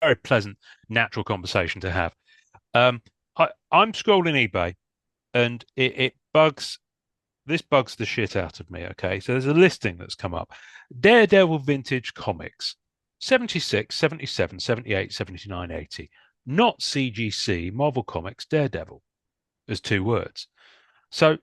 very pleasant, natural conversation to have. Um, I'm scrolling eBay, and it bugs. This bugs the shit out of me. Okay, so there's a listing that's come up: Daredevil Vintage Comics, 76, 77, 78, 79, 80. Not CGC, Marvel Comics, Daredevil, as two words. So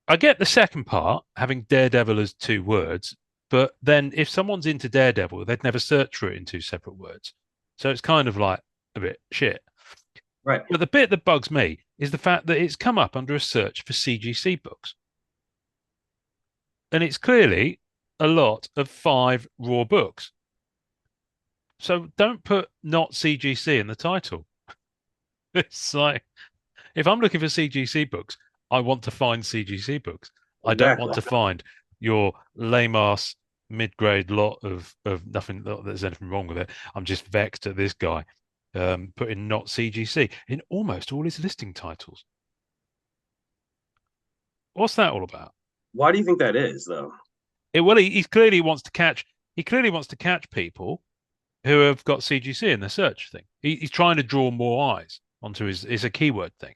I get the second part, having Daredevil as two words, but then if someone's into Daredevil, they'd never search for it in two separate words. So it's kind of like a bit shit. Right. But the bit that bugs me is the fact that it's come up under a search for CGC books. And it's clearly a lot of five raw books. So don't put not CGC in the title. It's like, if I'm looking for CGC books, I want to find CGC books. I don't want Exactly. to find your lame ass mid-grade lot of nothing. Not that there's anything wrong with it. I'm just vexed at this guy putting not CGC in almost all his listing titles. What's that all about? Why do you think that is, though? Well, he clearly wants to catch. He clearly wants to catch people who have got CGC in their search thing. He's trying to draw more eyes onto his. It's a keyword thing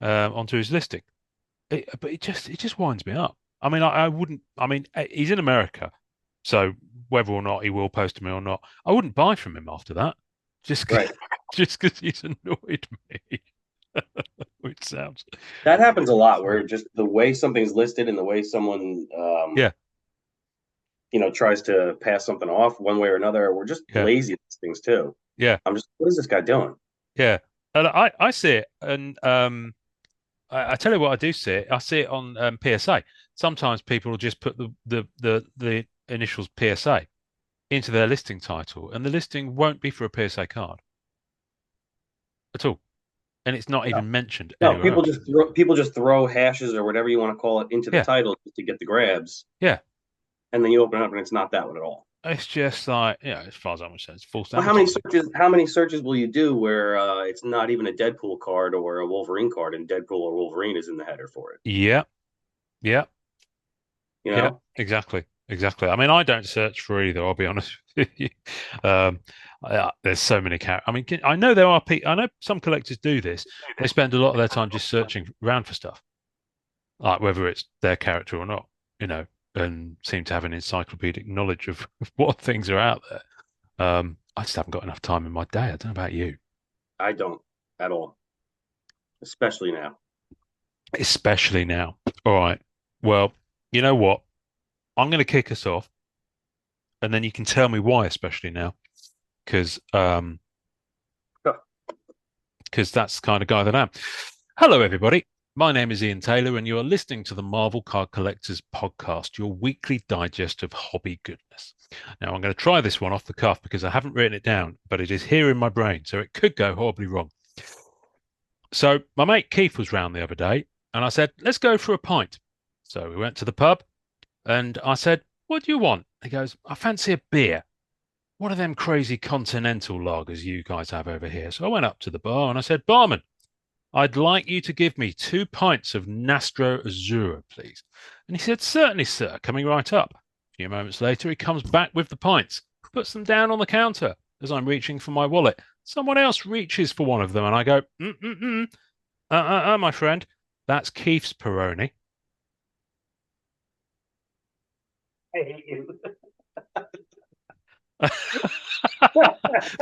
onto his listing. But it just winds me up. I mean, I wouldn't. I mean, he's in America, so whether or not he will post to me or not, I wouldn't buy from him after that. Just Right. just because he's annoyed me, which sounds. That happens a lot where just the way something's listed and the way someone, Yeah, tries to pass something off one way or another, we're just yeah, lazy at these things too. yeah, What is this guy doing? yeah. And I see it, and I tell you what, I do see it. I see it on PSA. Sometimes people will just put the initials PSA into their listing title, and the listing won't be for a PSA card at all, and it's not No, even mentioned no, anywhere else. people just throw hashes or whatever you want to call it into the Yeah, title just to get the grabs, yeah. and then you open it up and it's not that one at all. It's just like, as far as I'm concerned, it's false Well, advertising. how many searches will you do where it's not even a Deadpool card or a Wolverine card, and Deadpool or Wolverine is in the header for it? Yeah, yeah, You yeah. know, Exactly, exactly. I mean, I don't search for either. I'll be honest with you. Um, there's so many characters. I mean, I know there are people. I know some collectors do this. They spend a lot of their time just searching around for stuff, like whether it's their character or not. You know, and seem to have an encyclopedic knowledge of what things are out there. I just haven't got enough time in my day. I don't know about you, I don't at all, especially now. especially now. All right. Well, you know what? I'm going to kick us off, and then you can tell me why, especially now, because because that's the kind of guy that I am. Hello, everybody. My name is Ian Taylor, and you are listening to the Marvel Card Collectors Podcast, your weekly digest of hobby goodness. Now, I'm going to try this one off the cuff because I haven't written it down, but it is here in my brain, so it could go horribly wrong. So, my mate Keith was round the other day, and I said, let's go for a pint. So, we went to the pub, and I said, what do you want? He goes, I fancy a beer. What are them crazy continental lagers you guys have over here? So I went up to the bar and I said, Barman, I'd like you to give me 2 pints of Nastro Azzurro, please. And he said, certainly, sir, coming right up. A few moments later, he comes back with the pints, puts them down on the counter as I'm reaching for my wallet. Someone else reaches for one of them, and I go, my friend, that's Keith's Speroni. I hate you.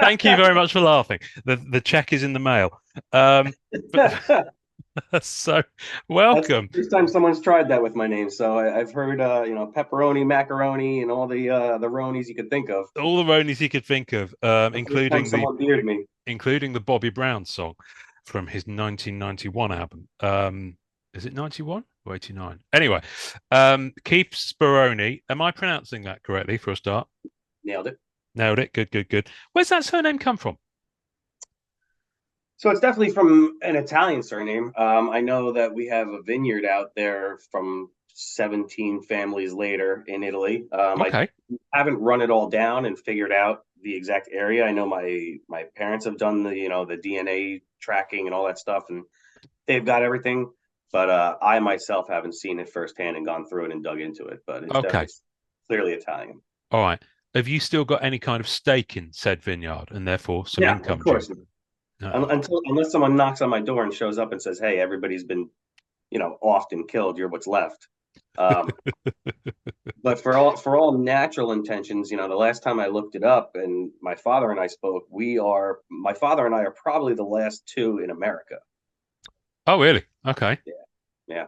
Thank you very much for laughing. The check is in the mail. But so That's the welcome. first time someone's tried that with my name. So I've heard, pepperoni, macaroni, and all the ronies you could think of. All the Ronies you could think of, The first time someone bearded me. including the Bobby Brown song from his 1991 album. Is it 91 or 89? Anyway, Keith Speroni. Am I pronouncing that correctly for a start? Nailed it. Nailed it. Good, good, good. Where's that surname come from? So it's definitely from an Italian surname. I know that we have a vineyard out there from 17 families later in Italy. I Okay. haven't run it all down and figured out the exact area. I know my parents have done the DNA tracking and all that stuff, and they've got everything. But I myself haven't seen it firsthand and gone through it and dug into it. But it's Okay. clearly Italian. All right. have you still got any kind of stake in said vineyard and therefore some Yeah, of income due? course. Oh, Unless someone knocks on my door and shows up and says, "Hey, everybody's been, offed and killed. You're what's left." Um, but for all natural intentions, the last time I looked it up and my father and I spoke, my father and I are probably the last two in America. oh, really? Okay. Yeah, yeah.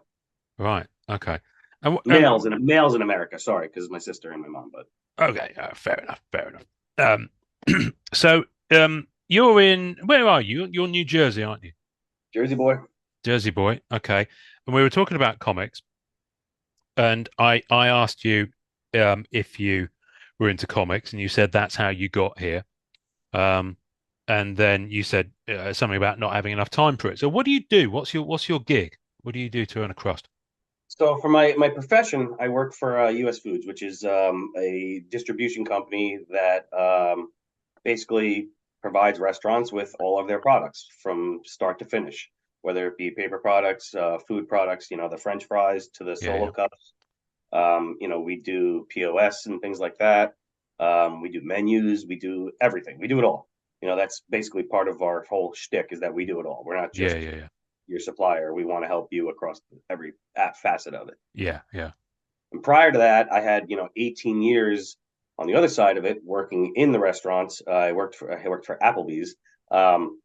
Right. Okay. And Males in America. Sorry, because my sister and my mom. But okay, fair enough. Fair enough. So you're in where are you? You're New Jersey, aren't you? Jersey boy. Jersey boy. Okay. And we were talking about comics, and I asked you if you were into comics, and you said that's how you got here. Um, and then you said something about not having enough time for it. So what do you do? What's your gig? What do you do to earn a crust? So for my profession, I work for U.S. Foods, which is a distribution company that basically provides restaurants with all of their products from start to finish, whether it be paper products, food products, the French fries to the Yeah, solo yeah, cups. We do POS and things like that. We do menus, we do everything, we do it all. That's basically part of our whole shtick is that we do it all. We're not yeah, just yeah, yeah, your supplier. We want to help you across every facet of it. yeah, yeah. And prior to that, I had 18 years on the other side of it, working in the restaurants. I worked for Applebee's, um,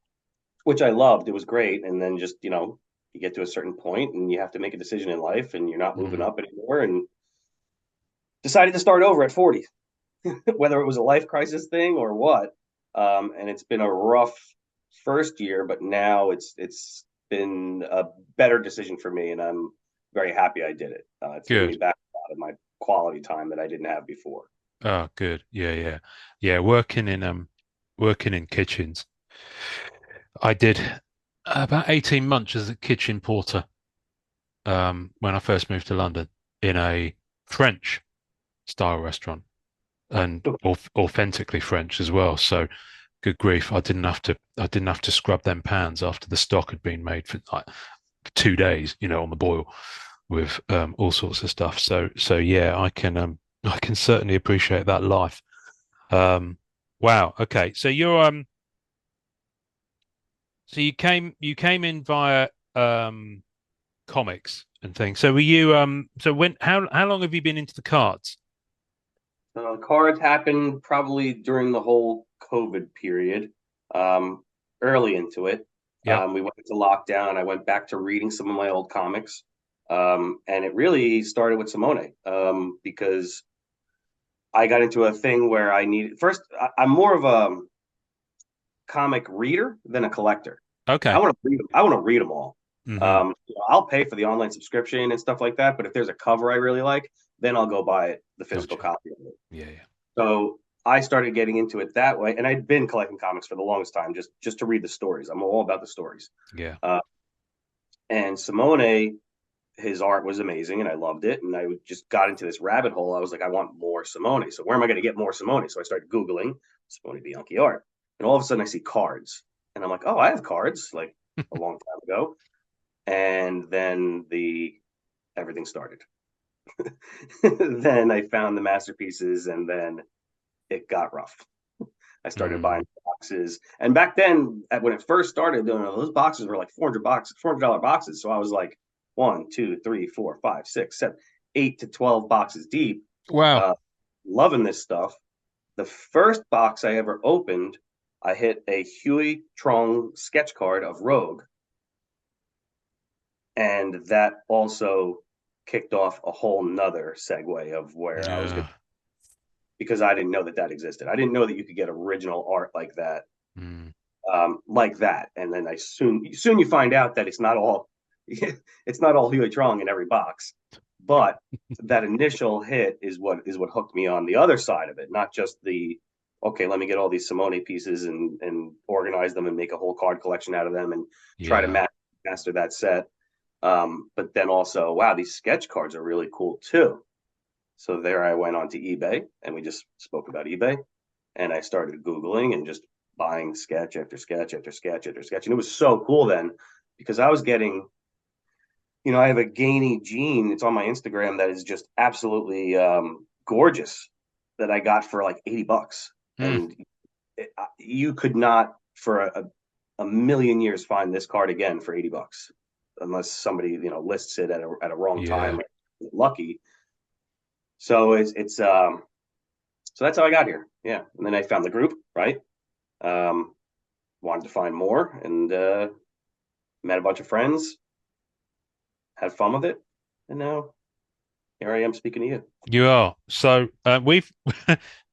which I loved. It was great. And then just you get to a certain point and you have to make a decision in life, and you're not moving Hmm. up anymore, and decided to start over at 40, whether it was a life crisis thing or what. And it's been a rough first year, but now it's been a better decision for me, and I'm very happy I did it. It's given me Good. back a lot of my quality time that I didn't have before. Oh, good. Yeah, yeah, yeah. Working in kitchens. I did about 18 months as a kitchen porter when I first moved to London in a French style restaurant and authentically French as well. So good grief, I didn't have to scrub them pans after the stock had been made for like 2 days, on the boil with all sorts of stuff. So yeah, I can certainly appreciate that life. Um, wow. Okay. So you came in via um comics and things. So were you so when how long have you been into the cards? Cards happened probably during the whole COVID period, um, early into it. Yep. We went into lockdown. I went back to reading some of my old comics. And it really started with Simone, because I got into a thing where I needed first. I'm more of a comic reader than a collector. I Okay. want to read them. I want to read them all. Hmm. I'll pay for the online subscription and stuff like that. But if there's a cover I really like, then I'll go buy it, the physical Gotcha. copy of it. Yeah, yeah. So I started getting into it that way, and I'd been collecting comics for the longest time, just to read the stories. I'm all about the stories. Yeah. Uh, and Simone, his art was amazing, and I loved it. And I just got into this rabbit hole. I was like, I want more Simone. So where am I going to get more Simone? So I started Googling Simone Bianchi art, and all of a sudden I see cards, and I'm like, oh, I have cards like a long time ago. And then the everything started. Then I found the masterpieces, and then it got rough. I started Mm. buying boxes, and back then, when it first started, those boxes were like 400 boxes, $400 boxes. So I was like, one, two, three, four, five, six, seven, 8 to 12 boxes deep, Wow. uh, loving this stuff. The first box I ever opened, I hit a Huey Trong sketch card of Rogue, and that also kicked off a whole nother segue of where I was going Yeah. to, because I didn't know that that existed. I didn't know that you could get original art Mm. like that. And then I soon you find out that it's not all it's not all Huey Trong in every box, but that initial hit is what hooked me on the other side of it, not just the okay, let me get all these Simone pieces and organize them and make a whole card collection out of them and try to Yeah. master that set. But then also, wow, these sketch cards are really cool too. So there I went onto eBay, and we just spoke about eBay, and I started Googling and just buying sketch after sketch after sketch after sketch. And it was so cool then because I was getting, I have a Gainy gene. It's on my Instagram that is just absolutely gorgeous. that I got for like $80, Mm. and you could not for a million years find this card again for $80 unless somebody lists it at a wrong Yeah. time. Lucky. So it's so that's how I got here. Yeah, and then I found the group, right. Um, Wanted to find more, and met a bunch of friends, had fun with it, and now here I am speaking to you. You are. So we've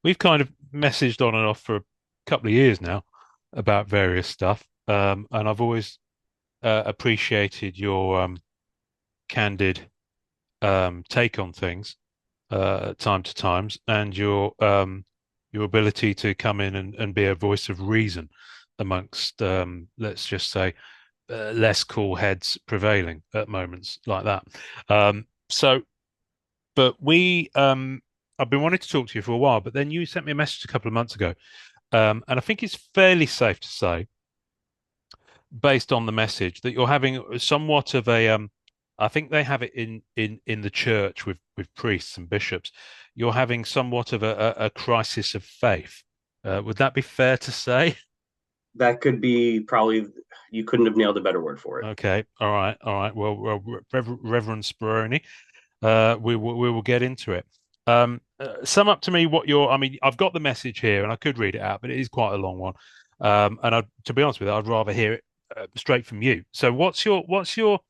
we've kind of messaged on and off for a couple of years now about various stuff, and I've always appreciated your candid take on things time to times, and your ability to come in and be a voice of reason amongst let's just say less cool heads prevailing at moments like that. So, but I've been wanting to talk to you for a while, but then you sent me a message a couple of months ago, and I think it's fairly safe to say, based on the message, that you're having somewhat of a I think they have it in the church with priests and bishops. You're having somewhat of a crisis of faith. Would that be fair to say? That could be probably, you couldn't have nailed a better word for it. Okay, all right, all right. Well, Reverend Speroni, we will get into it. Sum up to me what your. I mean, I've got the message here, and I could read it out, but it is quite a long one. And to be honest with you, I'd rather hear it straight from you. So, what's your?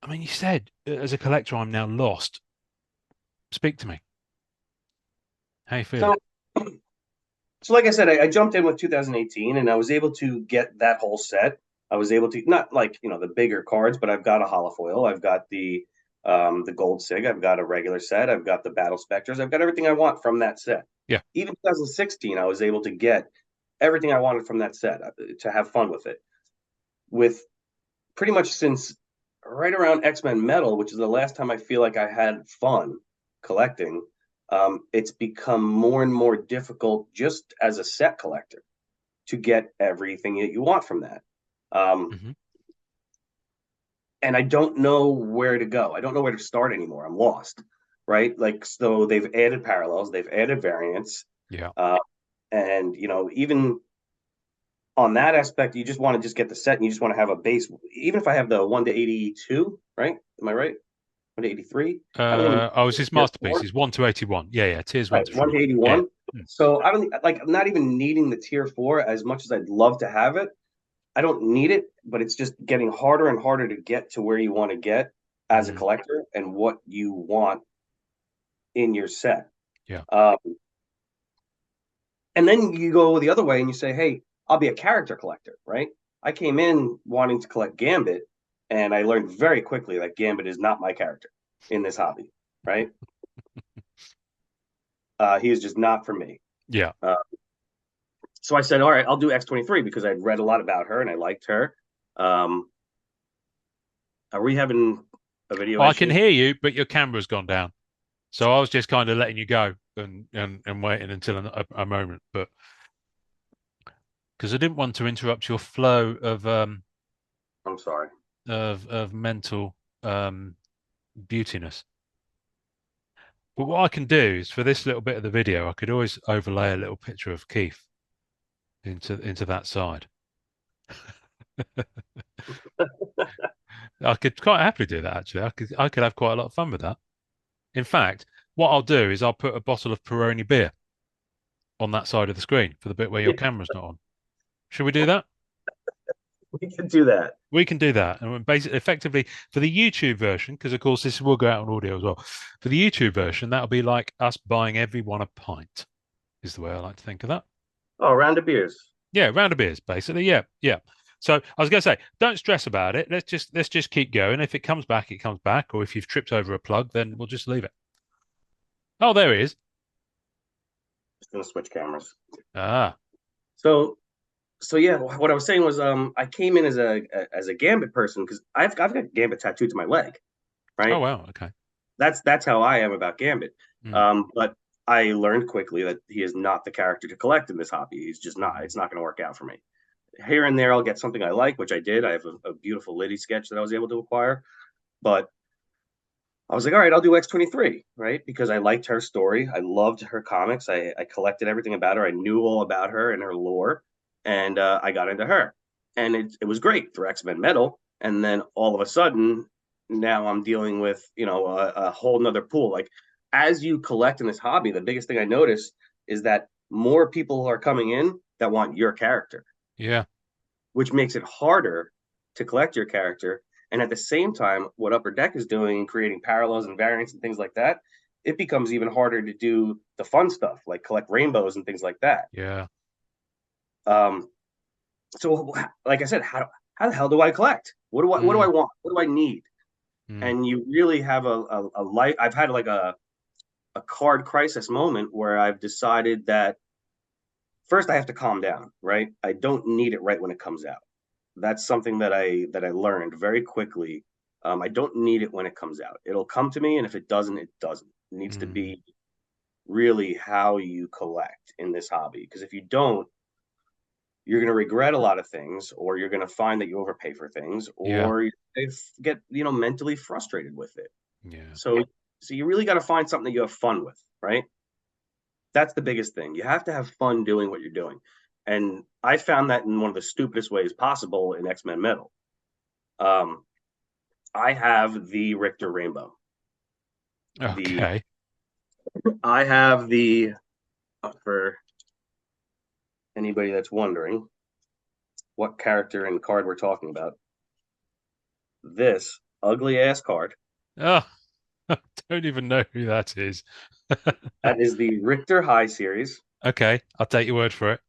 I mean, you said as a collector, I'm now lost. Speak to me. How you feeling? So, so like I said, I jumped in with 2018, and I was able to get that whole set. I was able to, not like the bigger cards, but I've got a holofoil. I've got the gold sig. I've got a regular set. I've got the battle specters. I've got everything I want from that set. Yeah. Even 2016, I was able to get everything I wanted from that set to have fun with it. With pretty much since right around X-Men Metal, which is the last time I feel like I had fun collecting, it's become more and more difficult just as a set collector to get everything that you want from that. Um, Hmm. and I don't know where to go. I don't know where to start anymore. I'm lost, right? Like, so they've added parallels, they've added variants, Yeah. uh, and even on that aspect, you just want to just get the set, and you just want to have a base. Even if I have the 1 to 82, right? Am I right? 1 to 83. I don't even need Oh, it's his tier masterpiece. four. He's 1 to 81. Yeah, yeah. Tiers one Right, to one four. to Yeah, 81. yeah. So I don't like. I'm not even needing the tier four as much as I'd love to have it. I don't need it, but it's just getting harder and harder to get to where you want to get as a Mm, collector and what you want in your set. yeah. Um, and then you go the other way and you say, "Hey, I'll be a character collector," right? I came in wanting to collect Gambit, and I learned very quickly that Gambit is not my character in this hobby, right? He is just not for me. Yeah. Uh, so I said, "All right, I'll do X-23 because I'd read a lot about her and I liked her." Um, are we having a video Oh, I can issue? hear you, but your camera's gone down. So I was just kind of letting you go and waiting until a moment, but because I didn't want to interrupt your flow I'm sorry. of mental beautiness. But what I can do is for this little bit of the video, I could always overlay a little picture of Keith into that side. I could quite happily do that actually. I could have quite a lot of fun with that. In fact, what I'll do is I'll put a bottle of Peroni beer on that side of the screen for the bit where your Yeah, camera's not on. Should we do that? we can do that. We can do that. And basically, effectively, for the YouTube version, because of course this will go out on audio as well. For the YouTube version, that'll be like us buying everyone a pint, is the way I like to think of that. Oh, round of beers. Yeah, round of beers, basically. Yeah, yeah. So I was going to say, don't stress about it. Let's just keep going. If it comes back, it comes back. Or if you've tripped over a plug, then we'll just leave it. Oh, there he is. Just gonna switch cameras. Ah. So so yeah, what I was saying was I came in as a Gambit person because I've got Gambit tattooed to my leg, Oh, right? wow. Okay. That's how I am about Gambit. Mm, But I learned quickly that he is not the character to collect in this hobby. He's just not. mm, It's not going to work out for me. Here and there, I'll get something I like, which I did. I have a beautiful Liddy sketch that I was able to acquire, but I was like, all right, I'll do X-23, right? Because I liked her story. I loved her comics. I collected everything about her. I knew all about her and her lore, and I got into her, and it was great for X-Men Metal. And then all of a sudden, now I'm dealing with a whole nother pool. Like as you collect in this hobby, the biggest thing I notice is that more people are coming in that want your character, Yeah. which makes it harder to collect your character. And at the same time, what Upper Deck is doing, creating parallels and variants and things like that, it becomes even harder to do the fun stuff like collect rainbows and things like that. Yeah. Um, so, like I said, how the hell do I collect? What do I Mm, want? What do I need? mm, And you really have a life. I've had like a card crisis moment where I've decided that first I have to calm down. Right, I don't need it right when it comes out. That's something that I learned very quickly. I don't need it when it comes out. It'll come to me, and if it doesn't, it doesn't. It needs to mm. be really how you collect in this hobby. Because if you don't, you're going to regret a lot of things, or you're going to find that you overpay for things, Yeah. or you get mentally frustrated with it. Yeah. So you really got to find something that you have fun with, right? That's the biggest thing. You have to have fun doing what you're doing. And I found that in one of the stupidest ways possible in X-Men Metal. Um, I have the Richter Rainbow. The Okay. I have the for anybody that's wondering what character and card we're talking about. This ugly ass card. Oh, I don't even know who that is. That is the Richter High series. Okay, I'll take your word for it.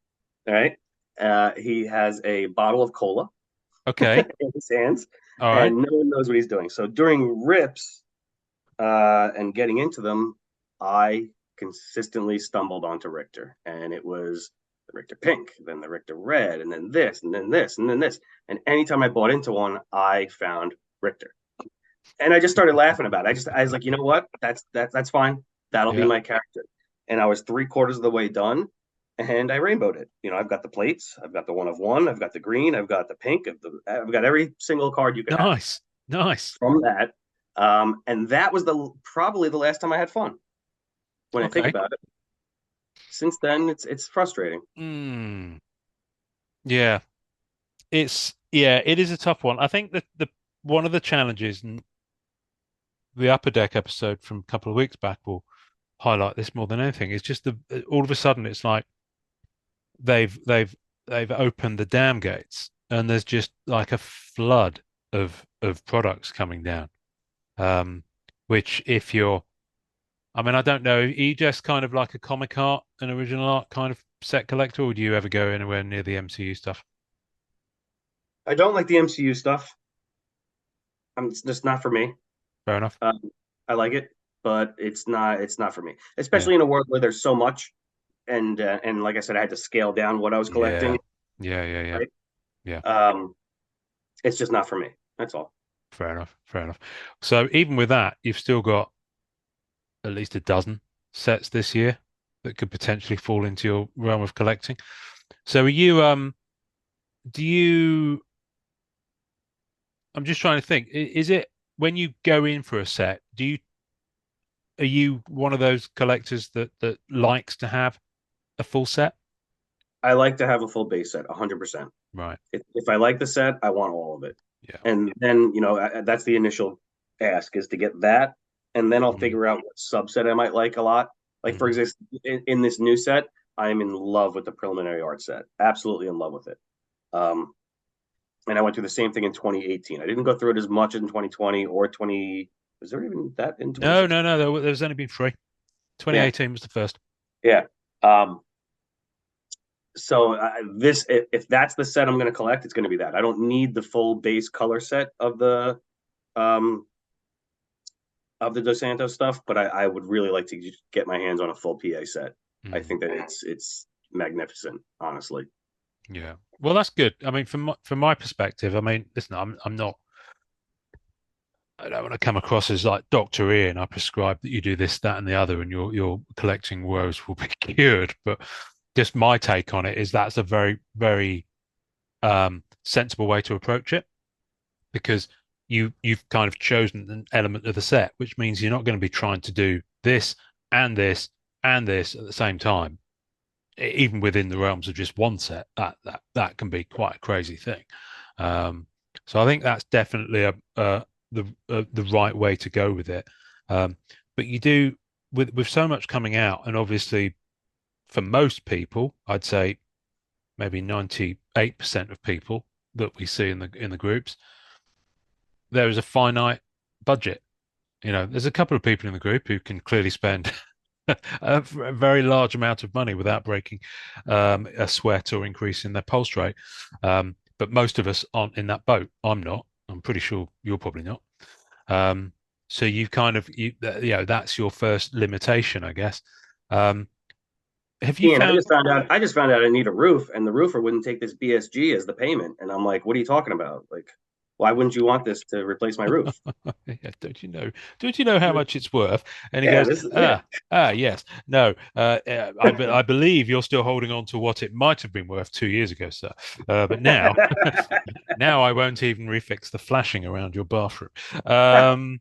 All right. He has a bottle of cola Okay. in his hands, All right. and no one knows what he's doing. So during rips and getting into them, I consistently stumbled onto Richter, and it was the Richter Pink, then the Richter Red, and then this, and then this, and then this. And anytime I bought into one, I found Richter, and I just started laughing about it. I was like, you know what? That's fine. That'll be Yeah. my character. And I was three-quarters of the way done, and I rainbowed it. I've got the plates, I've got the one of one, I've got the green, I've got the pink, I've got every single card you could have Nice. Nice. from that. And that was the probably the last time I had fun. When I think Okay. about it, since then it's frustrating. Mm. Yeah. It is a tough one. I think that the one of the challenges, and the Upper Deck episode from a couple of weeks back will highlight this more than anything, is just the all of a sudden it's like they've they've they've opened the dam gates and there's just like a flood of products coming down. Um, which if you're I mean, I don't know, are you just kind of like a comic art, an original art kind of set collector, or do you ever go anywhere near the MCU stuff? I don't like the MCU stuff. It's just not for me. Fair enough. Um, I like it, but it's not for me. Yeah. Especially in a world where there's so much, and like I said, I had to scale down what I was Yeah. collecting. Yeah, yeah, yeah. Right? Yeah. Um, it's just not for me. That's all. Fair enough. Fair enough. So even with that, you've still got at least a dozen sets this year that could potentially fall into your realm of collecting. So are you do you I'm just trying to think, is it when you go in for a set, are you one of those collectors that likes to have a full set? I like to have a full base set, 100%. Right. If I like the set, I want all of it. Yeah. And then, that's the initial ask is to get that. And then I'll Mm, figure out what subset I might like a lot. Like, for mhm. example, in this new set, I'm in love with the preliminary art set. Absolutely in love with it. Um, and I went through the same thing in 2018. I didn't go through it as much in 2020 or 20. Was there even that in No, no, 2016? no. There's only been three. Yeah. 2018 was the first. Yeah. Um, so this, if that's the set I'm going to collect, it's going to be that. I don't need the full base color set um, of the Dos Santos stuff, but I would really like to get my hands on a full PA set. I Mm, think that it's magnificent, honestly. yeah. Well, that's good. I mean, from my perspective, I mean, listen, I'm not. I don't want to come across as like Dr. Ian. I prescribe that you do this, that, and the other, and your collecting woes will be cured. But just my take on it is that's a very, very sensible way to approach it because you've kind of chosen an element of the set, which means you're not going to be trying to do this and this and this at the same time, even within the realms of just one set. That can be quite a crazy thing. Um, so I think that's definitely the right way to go with it. But you do with so much coming out, and obviously for most people, I'd say maybe 98% of people that we see in the groups, there is a finite budget. There's a couple of people in the group who can clearly spend a very large amount of money without breaking a sweat or increasing their pulse rate. But most of us aren't in that boat. I'm not. I'm pretty sure you're probably not. Um, so you've kind of that's your first limitation, I guess. Um, have you Ian, found? I just found out I need a roof, and the roofer wouldn't take this BSG as the payment. And I'm like, what are you talking about? Like, why wouldn't you want this to replace my roof? Yeah, don't you know? Don't you know how much it's worth? And he Yeah, goes, this is yeah. yes, no. I believe you're still holding on to what it might have been worth 2 years ago, sir. But now, now I won't even refix the flashing around your bathroom. Um,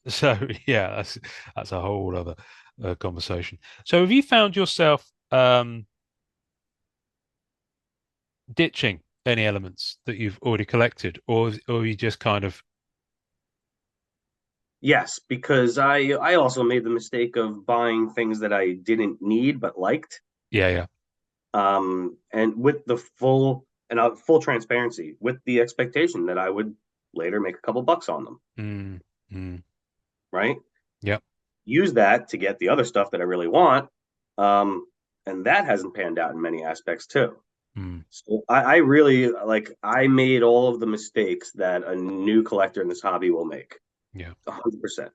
so yeah, that's a whole other conversation. So have you found yourself ditching any elements that you've already collected, or you just kind of Yes, because I also made the mistake of buying things that I didn't need but liked. yeah, yeah. And with the full transparency, with the expectation that I would later make a couple bucks on them, Mm, mm, right? yep. Use that to get the other stuff that I really want. Um, and that hasn't panned out in many aspects too. Mm, So I really I made all of the mistakes that a new collector in this hobby will make. yeah, 100%.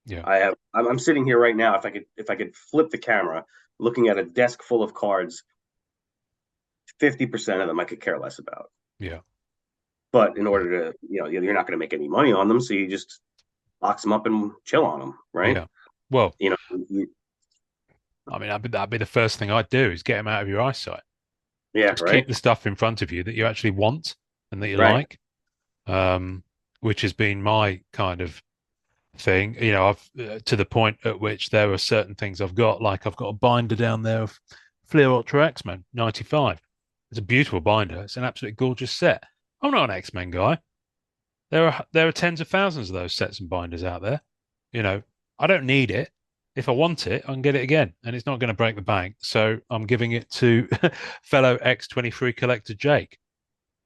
yeah. I'm sitting here right now. If I could flip the camera, looking at a desk full of cards, 50% of them I could care less about. Yeah. But in Yeah. order to, you're not going to make any money on them, so you just box them up and chill on them, right? Yeah. Well, You know, I mean, that'd be the first thing I'd do is get them out of your eyesight. yeah, Just keep right, the stuff in front of you that you actually want and that you right. like, um, which has been my kind of thing. I've to the point at which there are certain things I've got, like I've got a binder down there of Fleer Ultra X-Men 95. It's a beautiful binder. It's an absolutely gorgeous set. I'm not an X-Men guy. There are tens of thousands of those sets and binders out there. You know, I don't need it. If I want it, I can get it again, and it's not going to break the bank. So I'm giving it to fellow X23 collector Jake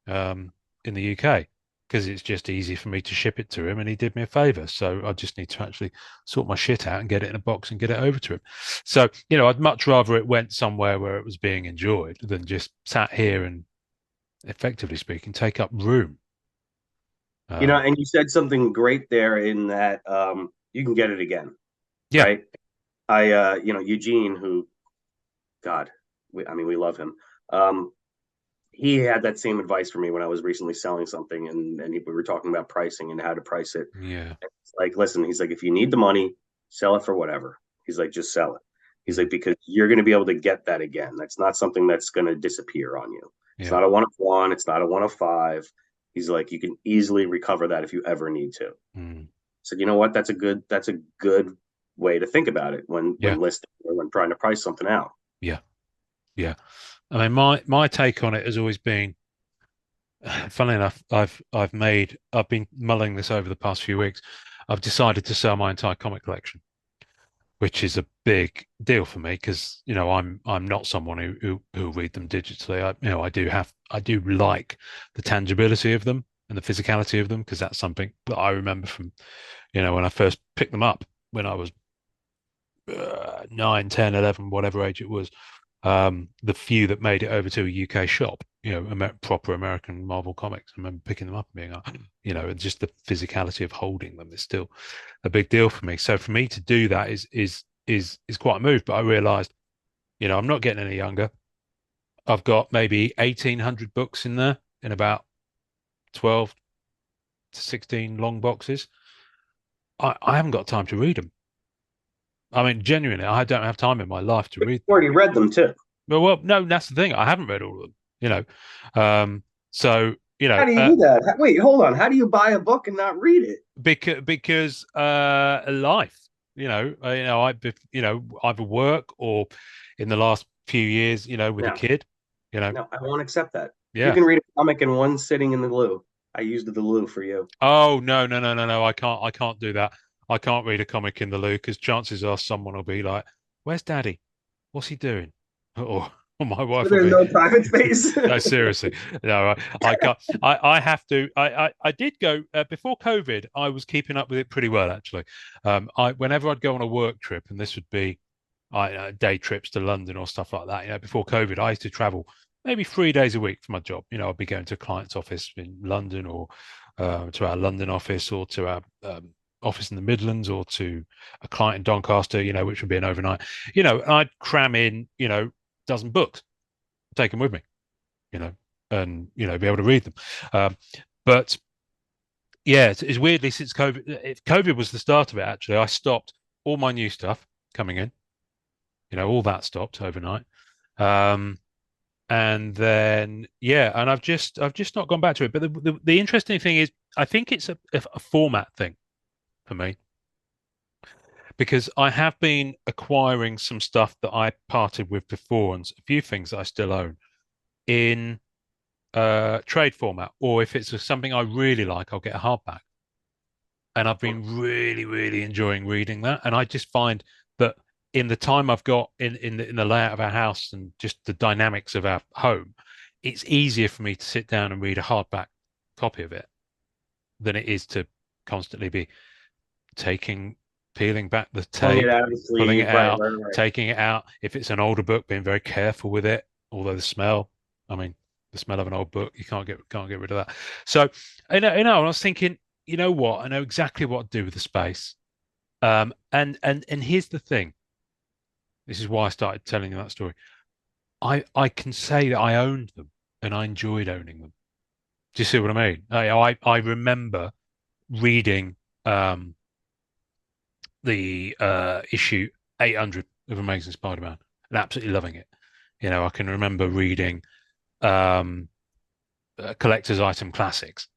um, in the UK because it's just easy for me to ship it to him, and he did me a favor. So I just need to actually sort my shit out and get it in a box and get it over to him. So I'd much rather it went somewhere where it was being enjoyed than just sat here and, effectively speaking, take up room. Um, And you said something great there in that you can get it again, yeah, right? Eugene, who, God, we love him. Um, he had that same advice for me when I was recently selling something, and we were talking about pricing and how to price it. yeah. It's like, listen, he's like, if you need the money, sell it for whatever. He's like, just sell it. He's Mm. like, because you're going to be able to get that again. That's not something that's going to disappear on you. It's Yeah. not a 1 of 1. It's not a 1 of 5. He's like, you can easily recover that if you ever need to. Mm. So you know what? That's a good way to think about it Yeah. when listing or when trying to price something out. Yeah. Yeah. I mean, my take on it has always been, funnily enough, I've been mulling this over the past few weeks. I've decided to sell my entire comic collection, which is a big deal for me because I'm not someone who read them digitally. I do like the tangibility of them and the physicality of them because that's something that I remember from when I first picked them up when I was 9, 10, 11, whatever age it was. The few that made it over to a UK shop, proper American Marvel comics. I remember picking them up and being like, and just the physicality of holding them is still a big deal for me. So for me to do that is quite a move. But I realised, I'm not getting any younger. I've got maybe 1,800 books in there in about 12 to 16 long boxes. I haven't got time to read them. I mean, genuinely, I don't have time in my life to But read you've already read them too. Well, no, that's the thing. I haven't read all of them, you know. So you How know, do you do that? Wait, hold on. How do you buy a book and not read it? because life, either work or in the last few years, with a No, kid, you know. no, I won't accept that. You Yeah. can read a comic in one sitting in the loo. I used the loo for you. Oh no, no, no, no, no. I can't do that. I can't read a comic in the loo because chances are someone will be like, "Where's Daddy? What's he doing?" Or my So wife will there's be, no private space. no, seriously. No, I can't. I have to. I did go before COVID. I was keeping up with it pretty well, actually. Whenever I'd go on a work trip, and this would be day trips to London or stuff like that. Before COVID, I used to travel maybe 3 days a week for my job. I'd be going to a client's office in London or to our London office or to our office in the Midlands or to a client in Doncaster, which would be an overnight. And I'd cram in, dozen books, take them with me, you know, and, be able to read them. But yeah, it's weirdly since COVID, if COVID was the start of it, actually, I stopped all my new stuff coming in, all that stopped overnight. Um, and then yeah, and I've just not gone back to it. But the interesting thing is, I think it's a format thing for me because I have been acquiring some stuff that I parted with before and a few things that I still own in trade format, or if it's something I really like, I'll get a hardback. And I've been really, really enjoying reading that. And I just find that in the time I've got in the layout of our house and just the dynamics of our home, it's easier for me to sit down and read a hardback copy of it than it is to constantly be taking, peeling back the Pulling it tape, out of the pulling it sleeve. Right, out, right, right. taking it out. If it's an older book, being very careful with it. Although the smell, I mean, the smell of an old book, you can't get rid of that. So, I was thinking, you know what? I know exactly what to do with the space. And here's the thing. This is why I started telling you that story. I can say that I owned them and I enjoyed owning them. Do you see what I mean? I remember reading the issue 800 of Amazing Spider-Man and absolutely loving it. I can remember reading um, collector's item classics.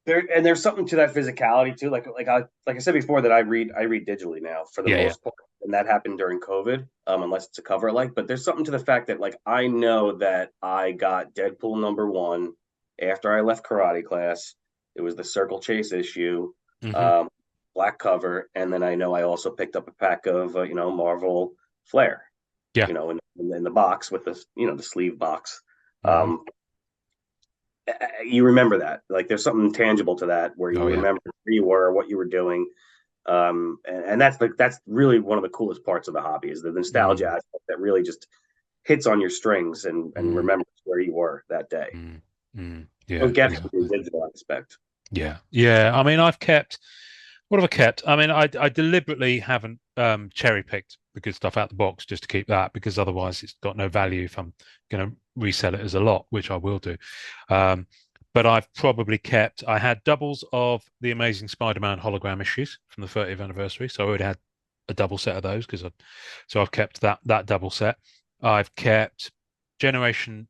There's something to that physicality too. Like I said before, that I read digitally now for the Yeah, yeah. most part, and that happened during COVID. Unless it's a cover I like, but there's something to the fact that like I know that I got Deadpool #1 after I left karate class. It was the Circle Chase issue, Hmm. um, black cover, and then I know I also picked up a pack of Marvel Flair, Yeah. in the box with the sleeve box. Hmm. Um, you remember that, like there's something tangible to that where Oh you yeah. remember where you were, what you were doing. And that's really one of the coolest parts of the hobby, is the nostalgia Mm, aspect that really just hits on your strings and mm, remembers where you were that day. mm, yeah, Don't get it with exactly. the digital aspect. Yeah, yeah. I mean, I've kept. What have I kept? I mean, I deliberately haven't cherry picked the good stuff out the box just to keep that because otherwise it's got no value if I'm going to resell it as a lot, which I will do. Um, but I've probably kept. I had doubles of the Amazing Spider-Man hologram issues from the 30th anniversary, so I already had a double set of those so I've kept that double set. I've kept Generation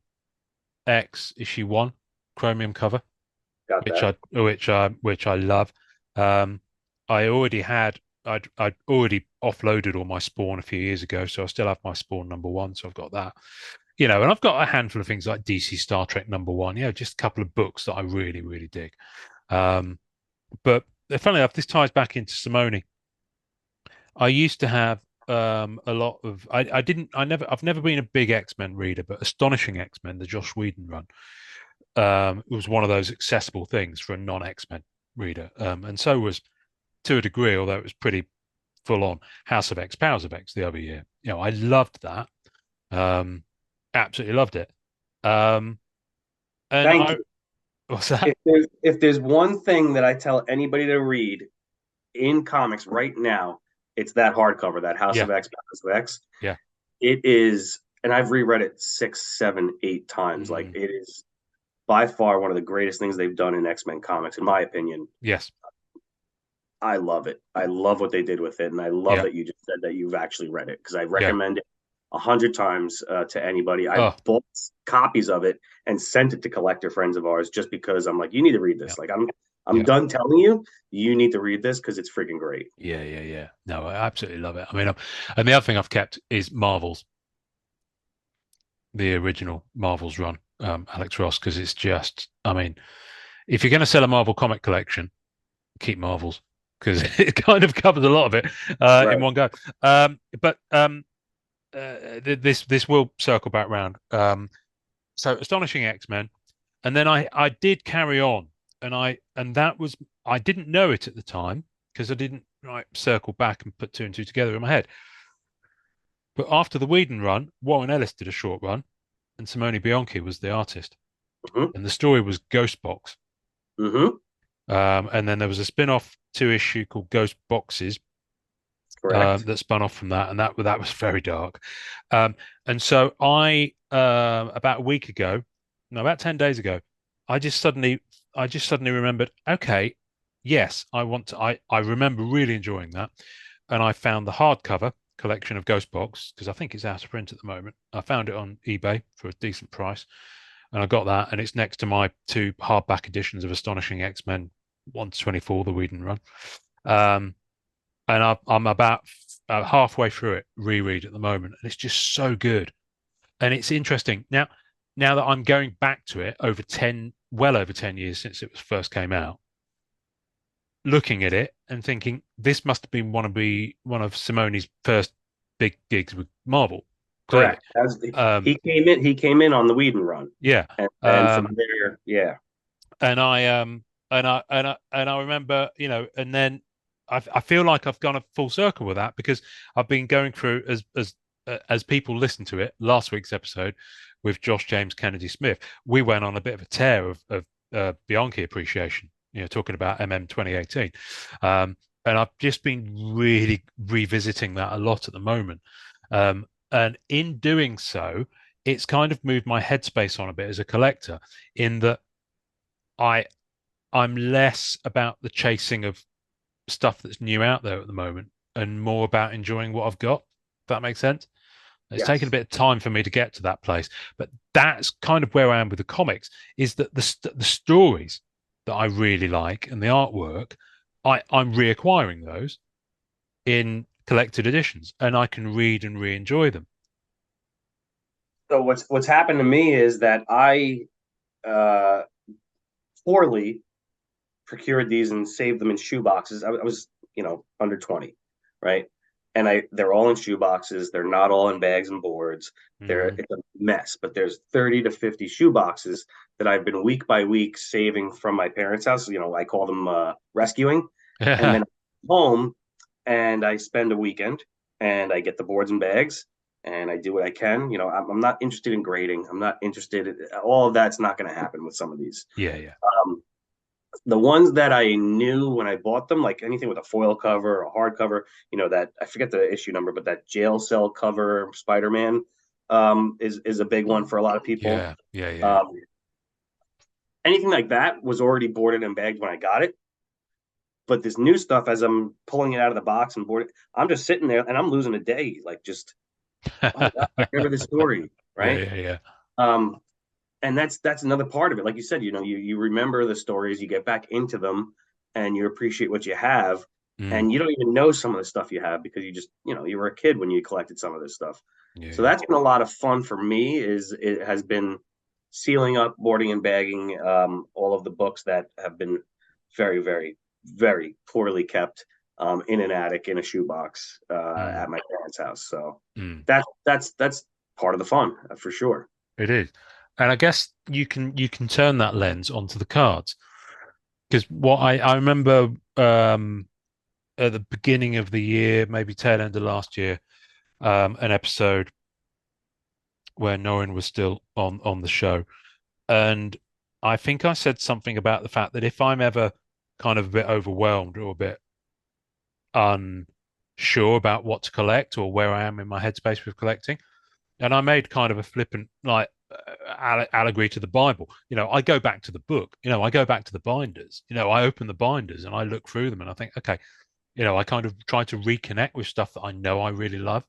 X issue 1 chromium cover, Got which that. I love. Um, I already had I'd already offloaded all my Spawn a few years ago, so I still have my Spawn #1, so I've got that. And I've got a handful of things like DC Star Trek #1, just a couple of books that I really, really dig. Um, but funnily enough, this ties back into Simone. I used to have a lot of I've never been a big X-Men reader, but Astonishing X-Men, the Josh Whedon run, it was one of those accessible things for a non-X-Men reader. And so was, to a degree, although it was pretty full on, House of X, Powers of X the other year. I loved that. Um, Absolutely loved it. Um, and Thank I, you. what's that? If there's one thing that I tell anybody to read in comics right now, it's that hardcover, that House Yeah, of X, House of X. yeah. It is, and I've reread it 6, 7, 8 times. Like, Mm, it is by far one of the greatest things they've done in X-Men comics, in my opinion. yes, I love it. I love what they did with it, and I love yeah, that you just said that you've actually read it, because I yeah. recommend it 100 times to anybody. I Oh, bought copies of it and sent it to collector friends of ours just because I'm like, you need to read yeah, this. Like I'm yeah, done telling you, you need to read this because it's freaking great. yeah, yeah, yeah. No, I absolutely love it. I mean, and the other thing I've kept is Marvels, the original Marvels run, Alex Ross, because it's just, I mean, if you're going to sell a Marvel comic collection, keep Marvels because it kind of covers a lot of it in Right. one go. But this will circle back round. So Astonishing X-Men, and then I did carry on, and that was I didn't know it at the time because I didn't circle back and put two and two together in my head. But after the Whedon run, Warren Ellis did a short run, and Simone Bianchi was the artist, Mm-hmm. and the story was Ghost Box. Mm-hmm. And then there was a spin-off two-issue called Ghost Boxes Correct. that spun off from that, and that was very dark. Um, and so I about a week ago, no, about 10 days ago, I just suddenly remembered. Okay, yes, I want to. I remember really enjoying that, and I found the hardcover collection of Ghost Box because I think it's out of print at the moment. I found it on eBay for a decent price, and I got that, and it's next to my two hardback editions of Astonishing X-Men 1 to 24, the Whedon run. Um, and I'm about halfway through it, reread at the moment, and it's just so good. And it's interesting now. Now that I'm going back to it well over 10 years since it was first came out, looking at it and thinking this must have been one of Simone's first big gigs with Marvel. Clearly, Correct. As um, he came in on the Whedon run, yeah. and then from Um, there, yeah, and I remember, and then I feel like I've gone a full circle with that because I've been going through as people listen to it. Last week's episode with Josh James Kennedy Smith, we went on a bit of a tear of Bianchi appreciation. Talking about MM 2018, and I've just been really revisiting that a lot at the moment. And in doing so, it's kind of moved my headspace on a bit as a collector, in that I I'm less about the chasing of stuff that's new out there at the moment and more about enjoying what I've got. If that makes sense. It's taken a yes. bit of time for me to get to that place, but that's kind of where I am with the comics. Is that the stories that I really like and the artwork, I'm reacquiring those in collected editions, and I can read and re-enjoy them. So what's happened to me is that I uh, poorly procured these and saved them in shoe boxes. I was, under 20, right? And they're all in shoe boxes. They're not all in bags and boards. Mm. It's a mess, but there's 30 to 50 shoe boxes that I've been week by week saving from my parents' house. I call them rescuing. And then Yeah, home and I spend a weekend and I get the boards and bags and I do what I can. I'm not interested in grading. I'm not interested in all of that's not going to happen with some of these. yeah, yeah, Um, the ones that I knew when I bought them, like anything with a foil cover or a hard cover, that I forget the issue number, but that jail cell cover Spider-Man is a big one for a lot of people. yeah, yeah, yeah, Um, anything like that was already boarded and bagged when I got it. But this new stuff, as I'm pulling it out of the box and boarding, I'm just sitting there and I'm losing a day, like just, oh God, I remember this story, yeah, right? yeah, yeah. Um, and that's another part of it. Like you said, you remember the stories, you get back into them, and you appreciate what you have, Mm, and you don't even know some of the stuff you have because you just you were a kid when you collected some of this stuff. yeah, So yeah. that's been a lot of fun for me. It has been sealing up, boarding and bagging all of the books that have been very, very, very poorly kept in an attic in a shoebox Mm, at my parents' house. So mm. that's part of the fun for sure. It is. And I guess you can turn that lens onto the cards. Because what I remember at the beginning of the year, maybe tail end of last year, an episode where Norrin was still on the show. And I think I said something about the fact that if I'm ever kind of a bit overwhelmed or a bit unsure about what to collect or where I am in my headspace with collecting, and I made kind of a flippant allegory to the Bible. I go back to the book. I go back to the binders. I open the binders and I look through them and I think, okay, I kind of try to reconnect with stuff that I know I really love.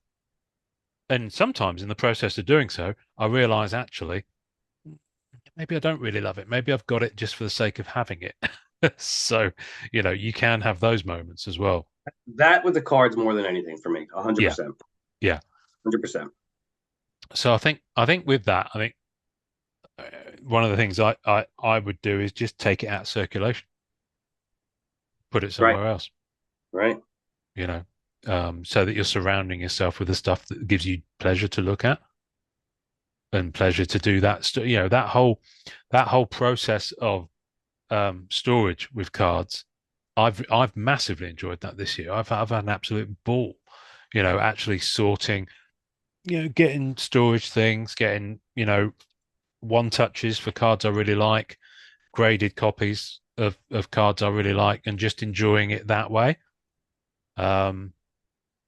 And sometimes in the process of doing so, I realize actually maybe I don't really love it. Maybe I've got it just for the sake of having it. So, you can have those moments as well. That with the cards more than anything for me, Yeah, 100%, yeah. 100%. So I think with that, I think uh, one of the things I would do is just take it out of circulation, put it Right, somewhere else, right. you know, so that you're surrounding yourself with the stuff that gives you pleasure to look at and pleasure to do that. That whole process of storage with cards. I've massively enjoyed that this year. I've had an absolute ball, actually sorting, getting storage things, getting, one touches for cards I really like, graded copies of cards I really like, and just enjoying it that way. Um,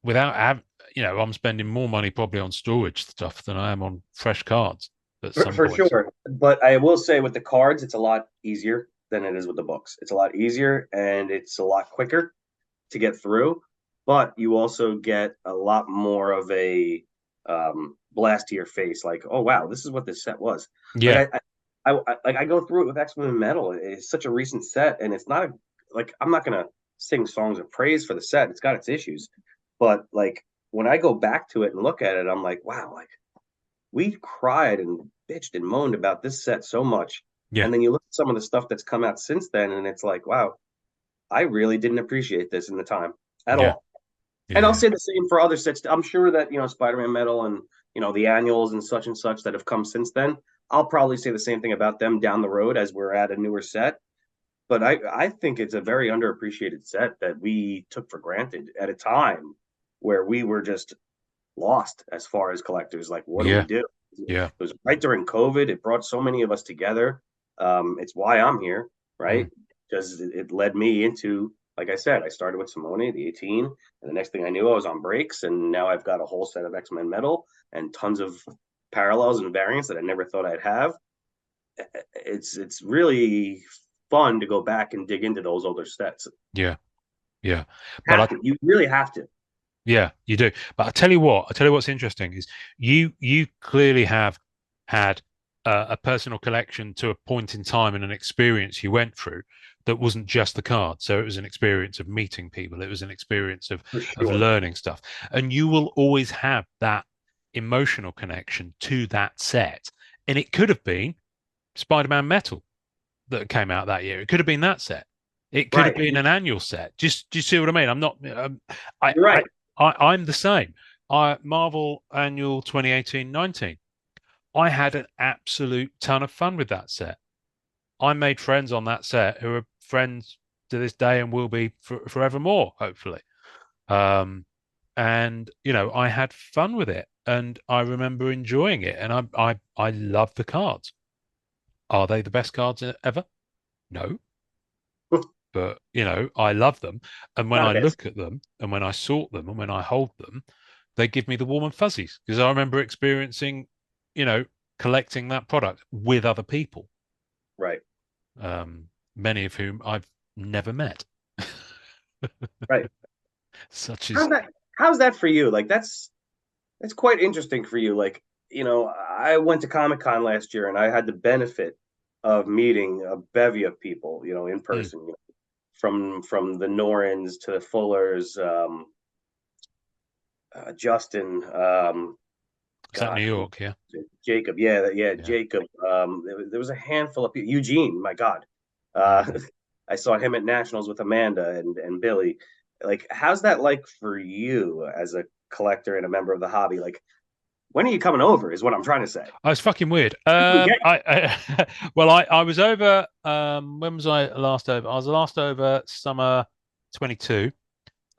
without have, I'm spending more money probably on storage stuff than I am on fresh cards at some For points. sure. But I will say with the cards, it's a lot easier than it is with the books. It's a lot easier and it's a lot quicker to get through, but you also get a lot more of a blast to your face, like, oh wow, this is what this set was. Like Yeah, I go through it with X-Men Metal. It's such a recent set, and it's not like I'm not gonna sing songs of praise for the set. It's got its issues, but like when I go back to it and look at it, I'm like, wow, like we cried and bitched and moaned about this set so much, yeah, and then you look at some of the stuff that's come out since then, and it's like, wow, I really didn't appreciate this in the time at yeah, all. And I'll yeah, say the same for other sets. I'm sure that, Spider-Man Metal and, the annuals and such that have come since then. I'll probably say the same thing about them down the road as we're at a newer set. But I think it's a very underappreciated set that we took for granted at a time where we were just lost as far as collectors. Like, what do we yeah, do? yeah. It was right during COVID. It brought so many of us together. It's why I'm here, right? Mm, Because it led me into, like I said, I started with Simone, the 18, and the next thing I knew, I was on breaks, and now I've got a whole set of X-Men Metal and tons of parallels and variants that I never thought I'd have. It's really fun to go back and dig into those older sets. yeah, yeah. But Have to, you really have to. yeah, you do. But I tell you what's interesting is you clearly have had a personal collection to a point in time and an experience you went through that wasn't just the card. So it was an experience of meeting people. It was an experience of For of sure. learning stuff. And you will always have that emotional connection to that set. And it could have been Spider-Man Metal that came out that year. It could have been that set. It could have Right. been an annual set. Just do you see what I mean? I'm not. I, You're I, right. I'm the same. Marvel Annual 2018-19. I had an absolute ton of fun with that set. I made friends on that set who are friends to this day and will be forevermore, hopefully. Um, and I had fun with it, and I remember enjoying it, and I love the cards. Are they the best cards ever? No, but I love them. And when Not a I bad. look at them and when I sort them and when I hold them, they give me the warm and fuzzies because I remember experiencing, you know, collecting that product with other people, Right. many of whom I've never met. Right. Such How's as, that? How's that for you? Like that's quite interesting for you. Like, I went to Comic Con last year and I had the benefit of meeting a bevy of people, in mm, person, from the Norins to the Fullers, Justin, is that New God, who York? Yeah. Jacob, yeah, yeah, Yeah. Jacob. There was a handful of people. Eugene, my God, Mm. I saw him at Nationals with Amanda and Billy. Like, how's that like for you as a collector and a member of the hobby? Like, when are you coming over? Is what I'm trying to say. Oh, it's fucking weird. We get Well, I was over. When was I last over? I was last over summer 22,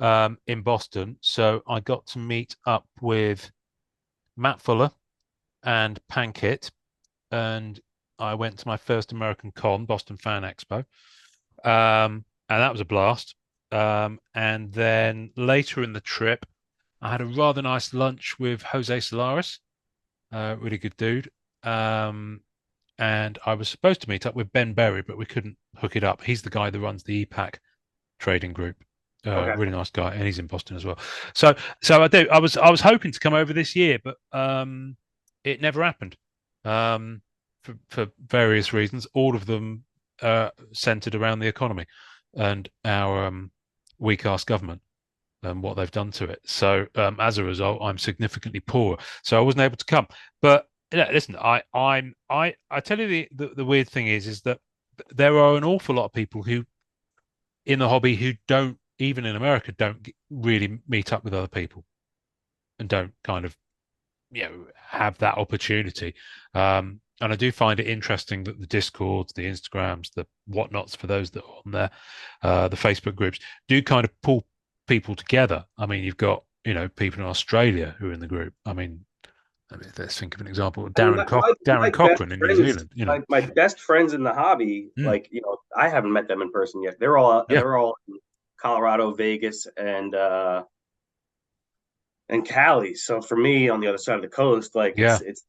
in Boston. So I got to meet up with Matt Fuller and Pankit, and I went to my first American con, Boston Fan Expo, and that was a blast. And then later in the trip, I had a rather nice lunch with Jose Solaris, really good dude. Um, and I was supposed to meet up with Ben Berry, but we couldn't hook it up. He's the guy that runs the EPAC trading group. Okay. Really nice guy, and he's in Boston as well. So, so I do. I was hoping to come over this year, but it never happened. For various reasons, all of them centered around the economy and our weak-ass government and what they've done to it. So, as a result, I'm significantly poorer. So I wasn't able to come. But yeah, listen, I tell you the weird thing is that there are an awful lot of people who in the hobby who don't, even in America, don't really meet up with other people and don't kind of, have that opportunity. And I do find it interesting that the Discords, the Instagrams, the whatnots for those that are on there, the Facebook groups do kind of pull people together. I mean, you've got, people in Australia who are in the group. I mean, let's think of an example. I mean, Darren my best Cochran in New friends, Zealand, my best friends in the hobby, Mm, like, I haven't met them in person yet. They're all yeah, in Colorado, Vegas, and Cali. So for me, on the other side of the coast, like yeah, it's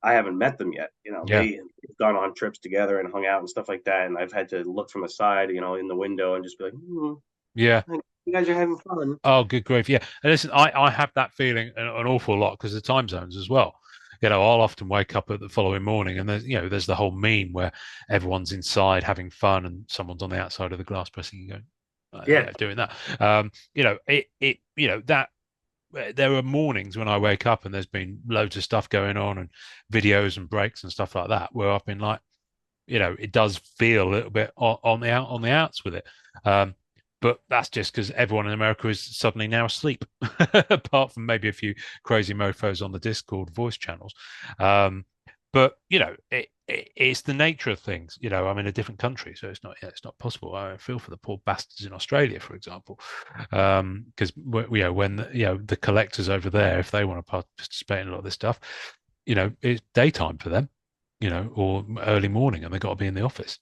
I haven't met them yet. yeah, They've gone on trips together and hung out and stuff like that, and I've had to look from the side, in the window and just be like, yeah. you guys are having fun. Oh, good grief. Yeah. And listen, I have that feeling an awful lot because of the time zones as well. I'll often wake up at the following morning and there's the whole meme where everyone's inside having fun and someone's on the outside of the glass pressing and going, Yeah, doing that. That there are mornings when I wake up and there's been loads of stuff going on and videos and breaks and stuff like that where I've been like, it does feel a little bit on the outs with it. Um, but that's just because everyone in America is suddenly now asleep, apart from maybe a few crazy mofo's on the Discord voice channels. But it's the nature of things. I'm in a different country, so it's not possible. I feel for the poor bastards in Australia, for example, because when the collectors over there, if they want to participate in a lot of this stuff, it's daytime for them, or early morning, and they've got to be in the office.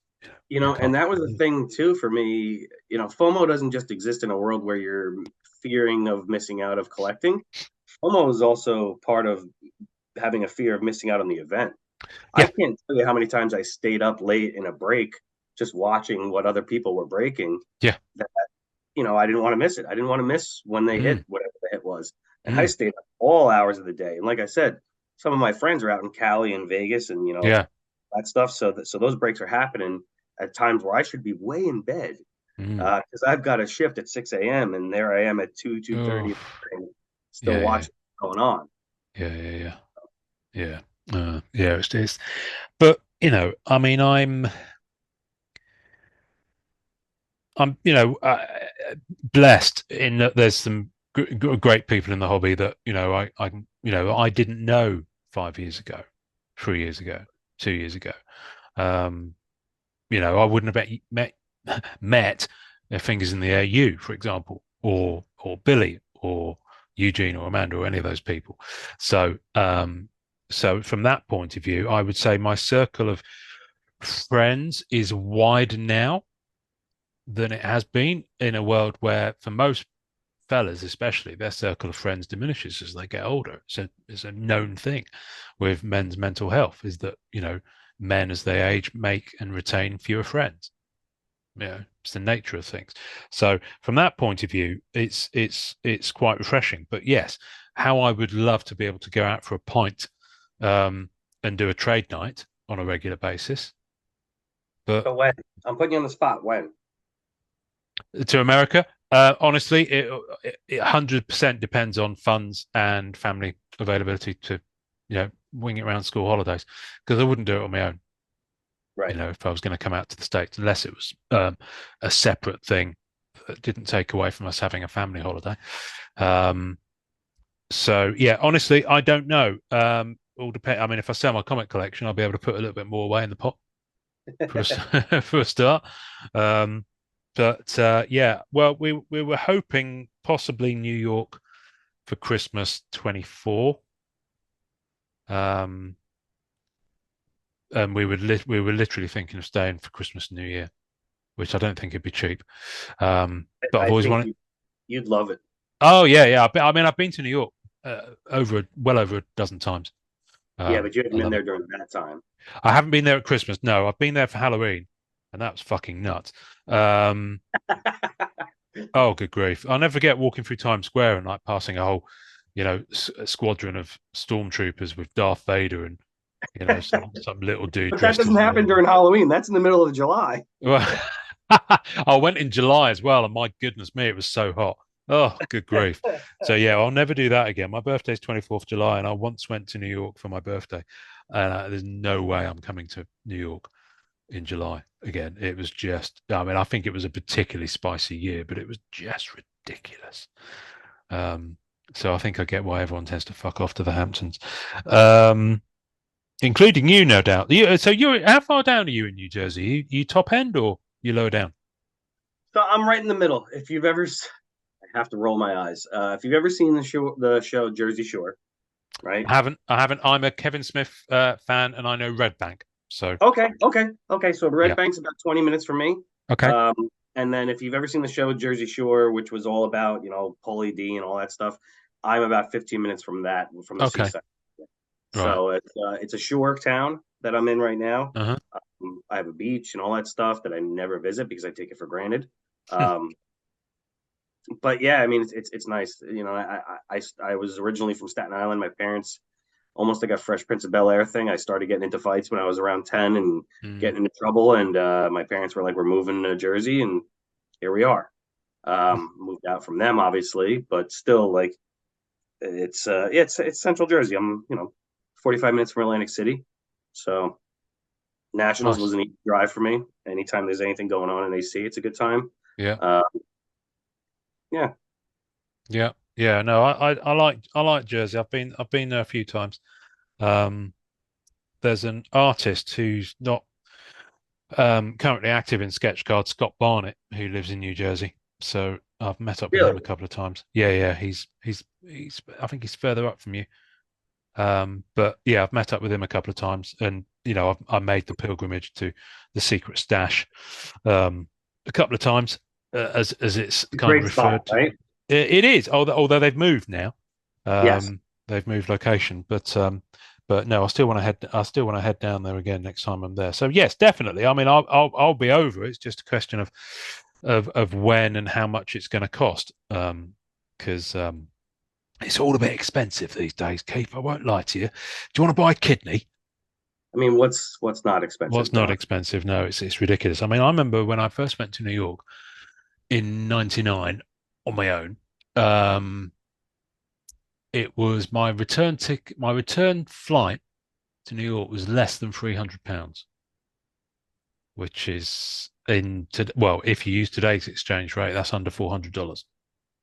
They and can't. that was the thing too for me. FOMO doesn't just exist in a world where you're fearing of missing out of collecting. FOMO is also part of having a fear of missing out on the event. I Yeah, can't tell you how many times I stayed up late in a break just watching what other people were breaking. yeah, That I didn't want to miss it. I didn't want to miss when they hit mm, whatever the hit was, and I mm, stayed up all hours of the day. And like I said, some of my friends are out in Cali and Vegas, and yeah, that stuff. So those breaks are happening at times where I should be way in bed mm. because I've got a shift at 6 a.m. and there I am at 2:30 Oh, still yeah, yeah, watching what's going on. yeah, yeah, yeah, yeah. Yeah, it's. But I mean, I'm blessed in that there's some great people in the hobby that I didn't know 5 years ago, 3 years ago, 2 years ago. Um, I wouldn't have met Fingers in the Air, you, for example, or Billy or Eugene or Amanda or any of those people. So from that point of view, I would say my circle of friends is wider now than it has been in a world where, for most fellas especially, their circle of friends diminishes as they get older. It's a known thing with men's mental health is that men as they age make and retain fewer friends. It's the nature of things. So from that point of view, it's quite refreshing. But yes, how I would love to be able to go out for a pint and do a trade night on a regular basis. But So when I'm putting you on the spot, when? to America, honestly, it 100% depends on funds and family availability to, wing it around school holidays. Because I wouldn't do it on my own. Right. If I was going to come out to the States, unless it was a separate thing that didn't take away from us having a family holiday. Um, so yeah, honestly, I don't know. All depend. I mean, if I sell my comic collection, I'll be able to put a little bit more away in the pot for a, for a start. Um, but yeah, well, we were hoping possibly New York for Christmas 24. Um, and we were literally thinking of staying for Christmas and New Year, which I don't think it'd be cheap. But I've I always think wanted. you'd love it. Oh yeah, yeah. I mean, I've been to New York well over a dozen times. Yeah, but you I haven't been love it. there during that time. I haven't been there at Christmas. No, I've been there for Halloween, and that was fucking nuts. Um, Oh, good grief! I'll never forget walking through Times Square and like passing a whole, a squadron of stormtroopers with Darth Vader and some little dude But that dressed doesn't as happen Yoda. during Halloween. That's in the middle of July. Well, I went in July as well, and my goodness me, it was so hot. Oh, good grief! So yeah, I'll never do that again. My birthday's 24th July, and I once went to New York for my birthday, and there's no way I'm coming to New York in July again. It was just, I mean, I think it was a particularly spicy year, but it was just ridiculous. Um, so I think I get why everyone tends to fuck off to the Hamptons, um, including you, no doubt. So you're how far down are you in New Jersey? You top end or you lower down? So I'm right in the middle. If you've ever, I have to roll my eyes. If you've ever seen the show Jersey Shore, right? I haven't. I haven't. I'm a Kevin Smith fan, and I know Red Bank. So Okay. So Red yeah. Bank's about 20 minutes from me. Okay. Um, and then if you've ever seen the show Jersey Shore, which was all about, Paulie D and all that stuff, I'm about 15 minutes from that, from the Okay. seaside. Right. So it's a shore town that I'm in right now. Uh I have a beach and all that stuff that I never visit because I take it for granted. huh. Um, but yeah, I mean it's nice. I was originally from Staten Island. My parents almost like a Fresh Prince of Bel Air thing. I started getting into fights when I was around 10 and Mm. getting into trouble. And my parents were like, "We're moving to Jersey," and here we are. Moved out from them, obviously, but still, like it's Central Jersey. I'm 45 minutes from Atlantic City, so Nationals was Nice. an easy drive for me. Anytime there's anything going on in AC, it's a good time. Yeah. Uh, yeah, Yeah. Yeah. No, I like Jersey. I've been there a few times. Um, there's an artist who's not currently active in sketch card, Scott Barnett, who lives in New Jersey. So I've met up with him really. a couple of times. Yeah, yeah, he's I think he's further up from you. But yeah, I've met up with him a couple of times, and I made the pilgrimage to the secret stash a couple of times, as it's kind of Great spot, referred to. right? It is, although they've moved now. Yes. They've moved location, but no, I still want to head. I still want to head down there again next time I'm there. So yes, definitely. I mean, I'll be over. It's just a question of when and how much it's going to cost. Because it's all a bit expensive these days, Keith. I won't lie to you. Do you want to buy a kidney? I mean, what's not expensive, What's not John? expensive? No, it's ridiculous. I mean, I remember when I first went to New York in '99 on my own. Um, it was my return ticket. My return flight to New York was less than £300, which is well, if you use today's exchange rate, that's under $400.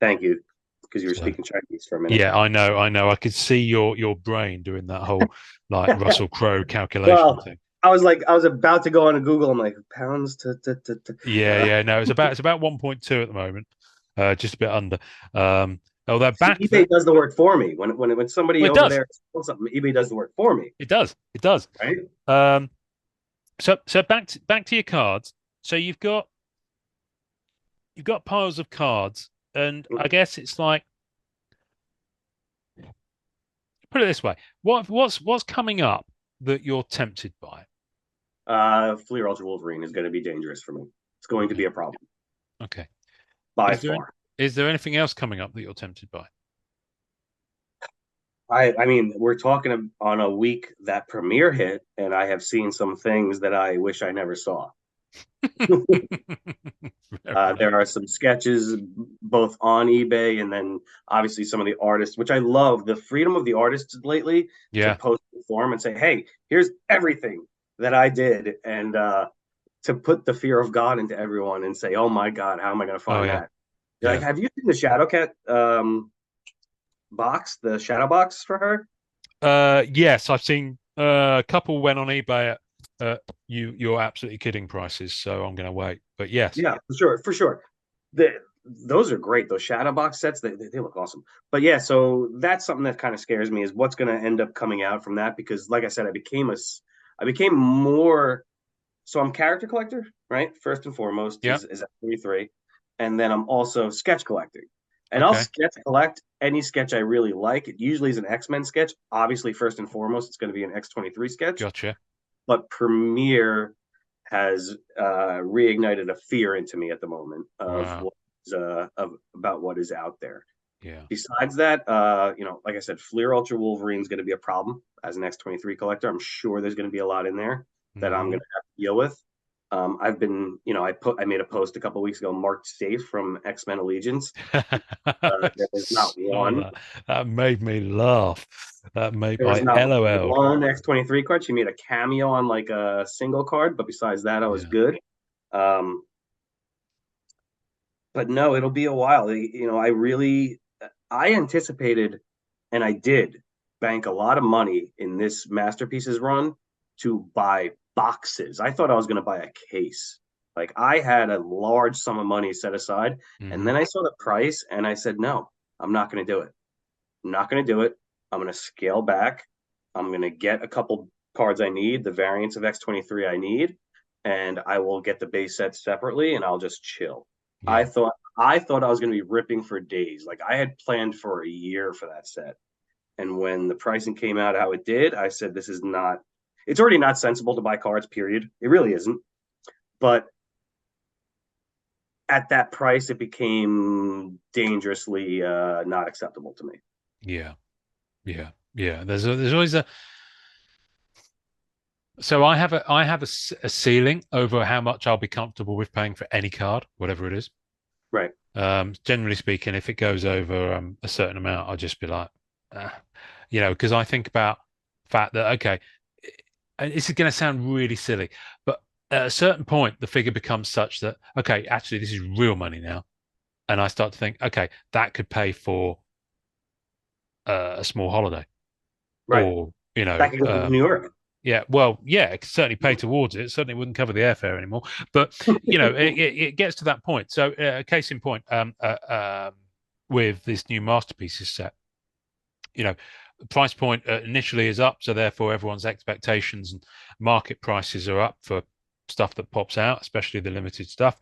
Thank you, because you were So speaking Chinese for a minute. yeah, I know. I could see your brain doing that whole like Russell Crowe calculation Well, thing. I was about to go on to Google. I'm like pounds to. Yeah, yeah. No, it's about 1.2 at the moment, just a bit under. Although See, back eBay then, does the work for me. When well, somebody it over does, there sells something, eBay does the work for me, it does, it does. right? Um, so back to your cards. So you've got piles of cards, and I guess it's like put it this way: what's coming up that you're tempted by? Fleer Ultra Wolverine is going to be dangerous for me. It's going to Okay, be a problem okay. by Is there far. is there anything else coming up that you're tempted by? I mean, we're talking on a week that premiere hit, and I have seen some things that I wish I never saw. Fair enough. There are some sketches both on eBay and then obviously some of the artists, which I love the freedom of the artists lately to Yeah. post the form and say, "Hey, here's everything that I did," and to put the fear of God into everyone and say, "Oh my God, how am I going to Oh find yeah. that?" You're like, Yeah. have you seen the Shadowcat box, the shadow box for her? Yes, I've seen a couple went on eBay at you're absolutely kidding prices, so I'm going to wait. But yes, Yeah, for sure. Those are great. Those shadow box sets, they look awesome. But yeah, so that's something that kind of scares me is what's going to end up coming out from that because, like I said, I became more. So I'm character collector, right? First and foremost yeah, is at 33, and then I'm also sketch collecting. And I'll okay, sketch collect any sketch I really like. It usually is an X-Men sketch. Obviously, first and foremost, it's going to be an X-23 sketch. gotcha. But Premiere has reignited a fear into me at the moment of Wow. what about what is out there. Yeah. Besides that, like I said, Fleer Ultra Wolverine is going to be a problem as an X23 collector. I'm sure there's going to be a lot in there that I'm Hmm. going to have to deal with. I've been, I made a post a couple of weeks ago marked safe from X-Men Allegiance. I There was not saw one. that. That made me laugh. That made There was I not LOL'd. one X23 card. She made a cameo on like a single card, but besides that, I was Yeah. good. Um, but no, it'll be a while. I anticipated, and I did bank a lot of money in this masterpieces run to buy boxes. I thought I was going to buy a case. Like I had a large sum of money set aside, and Hmm. then I saw the price, and I said, no, I'm not going to do it. I'm not going to do it. I'm going to scale back. I'm going to get a couple cards I need, the variants of X23 I need, and I will get the base set separately, and I'll just chill. I Yeah. thought I thought I was going to be ripping for days. Like I had planned for a year for that set. And when the pricing came out how it did, I said, this is not, it's already not sensible to buy cards, period. It really isn't. But at that price, it became dangerously not acceptable to me. Yeah. Yeah. Yeah. There's always a so I have a ceiling over how much I'll be comfortable with paying for any card, whatever it is. Right. Generally speaking, if it goes over a certain amount, I'll just be like, because I think about the fact that okay, and this is going to sound really silly, but at a certain point, the figure becomes such that okay, actually, this is real money now, and I start to think, okay, that could pay for a small holiday, Right. or That could go to New York. yeah, well, yeah, it could certainly pay towards it. It certainly wouldn't cover the airfare anymore. But it gets to that point. So, case in point, with this new masterpieces set, the price point initially is up, so therefore everyone's expectations and market prices are up for stuff that pops out, especially the limited stuff,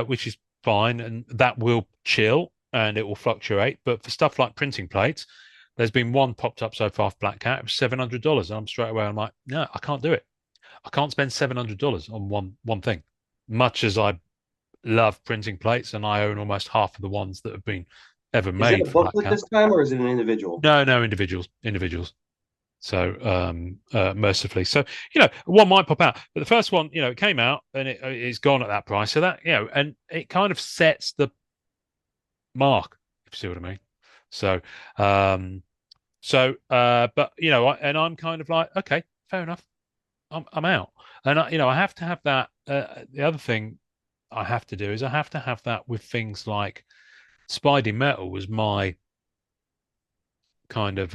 which is fine, and that will chill and it will fluctuate. But for stuff like printing plates, there's been one popped up so far for Black Cat. It was $700, and I'm straight away. I'm like, no, I can't do it. I can't spend $700 on one thing. Much as I love printing plates, and I own almost half of the ones that have been ever Is it a made for Black booklet Cat. this time, or is it an individual? No, individuals. So mercifully, so one might pop out, but the first one, it came out and it's gone at that price. So that and it kind of sets the mark, if you see what I mean. So um, but I'm kind of like, okay, fair enough. I'm out, and I have to have that. The other thing I have to do is I have to have that with things like Spidey Metal was my kind of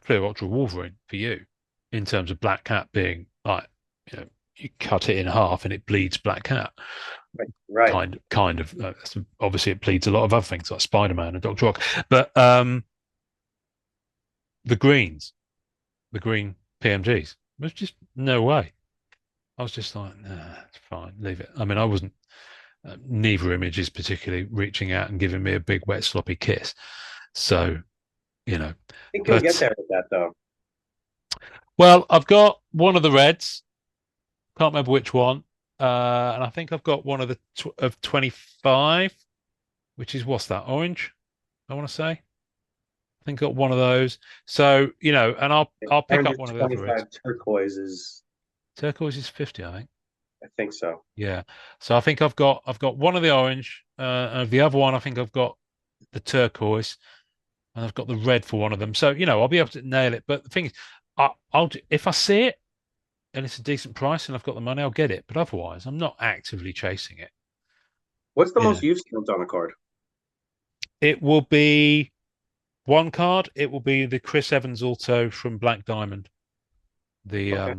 Clear Ultra Wolverine for you in terms of Black Cat being like you cut it in half and it bleeds Black Cat. Right. Right. Kind of. Obviously, it bleeds a lot of other things like Spider Man and Doctor Rock, but the greens, the green PMGs, there's just no way. I was just like, nah, it's fine, leave it. I mean, I wasn't. Neither image is particularly reaching out and giving me a big wet sloppy kiss. So you know, I think you'll get but there with that, though. well, I've got one of the reds. Can't remember which one. And I think I've got one of the of 25, which is what's that? Orange, I want to say. I think I got one of those. So, and I'll pick Orange up is one of the other reds. 25, turquoise is, Turquoise is 50, I think. I think so. Yeah. So I think I've got one of the orange, and the other one I think I've got the turquoise, and I've got the red for one of them. So, I'll be able to nail it. But the thing is, if I see it and it's a decent price and I've got the money, I'll get it. But otherwise, I'm not actively chasing it. What's the You know, most you've spent on a card? it will be one card. It will be the Chris Evans Auto from Black Diamond. The Okay.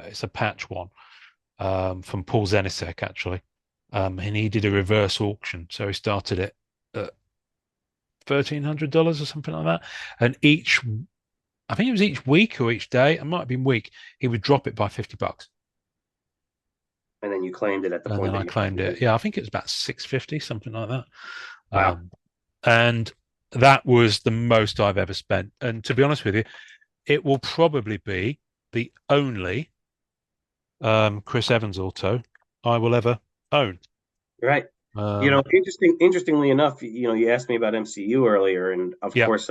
it's a patch one from Paul Zenisek actually, and he did a reverse auction, so he started it at $1,300 or something like that, and I think it was each week or each day, it might have been week, he would drop it by $50. And then you claimed it at the And point then that I you claimed wanted it. it. Yeah, I think it was about 650, something like that. Wow. And that was the most I've ever spent. And to be honest with you, it will probably be the only Chris Evans auto I will ever own. Right. Um, Interestingly enough, you asked me about MCU earlier, and of yeah. course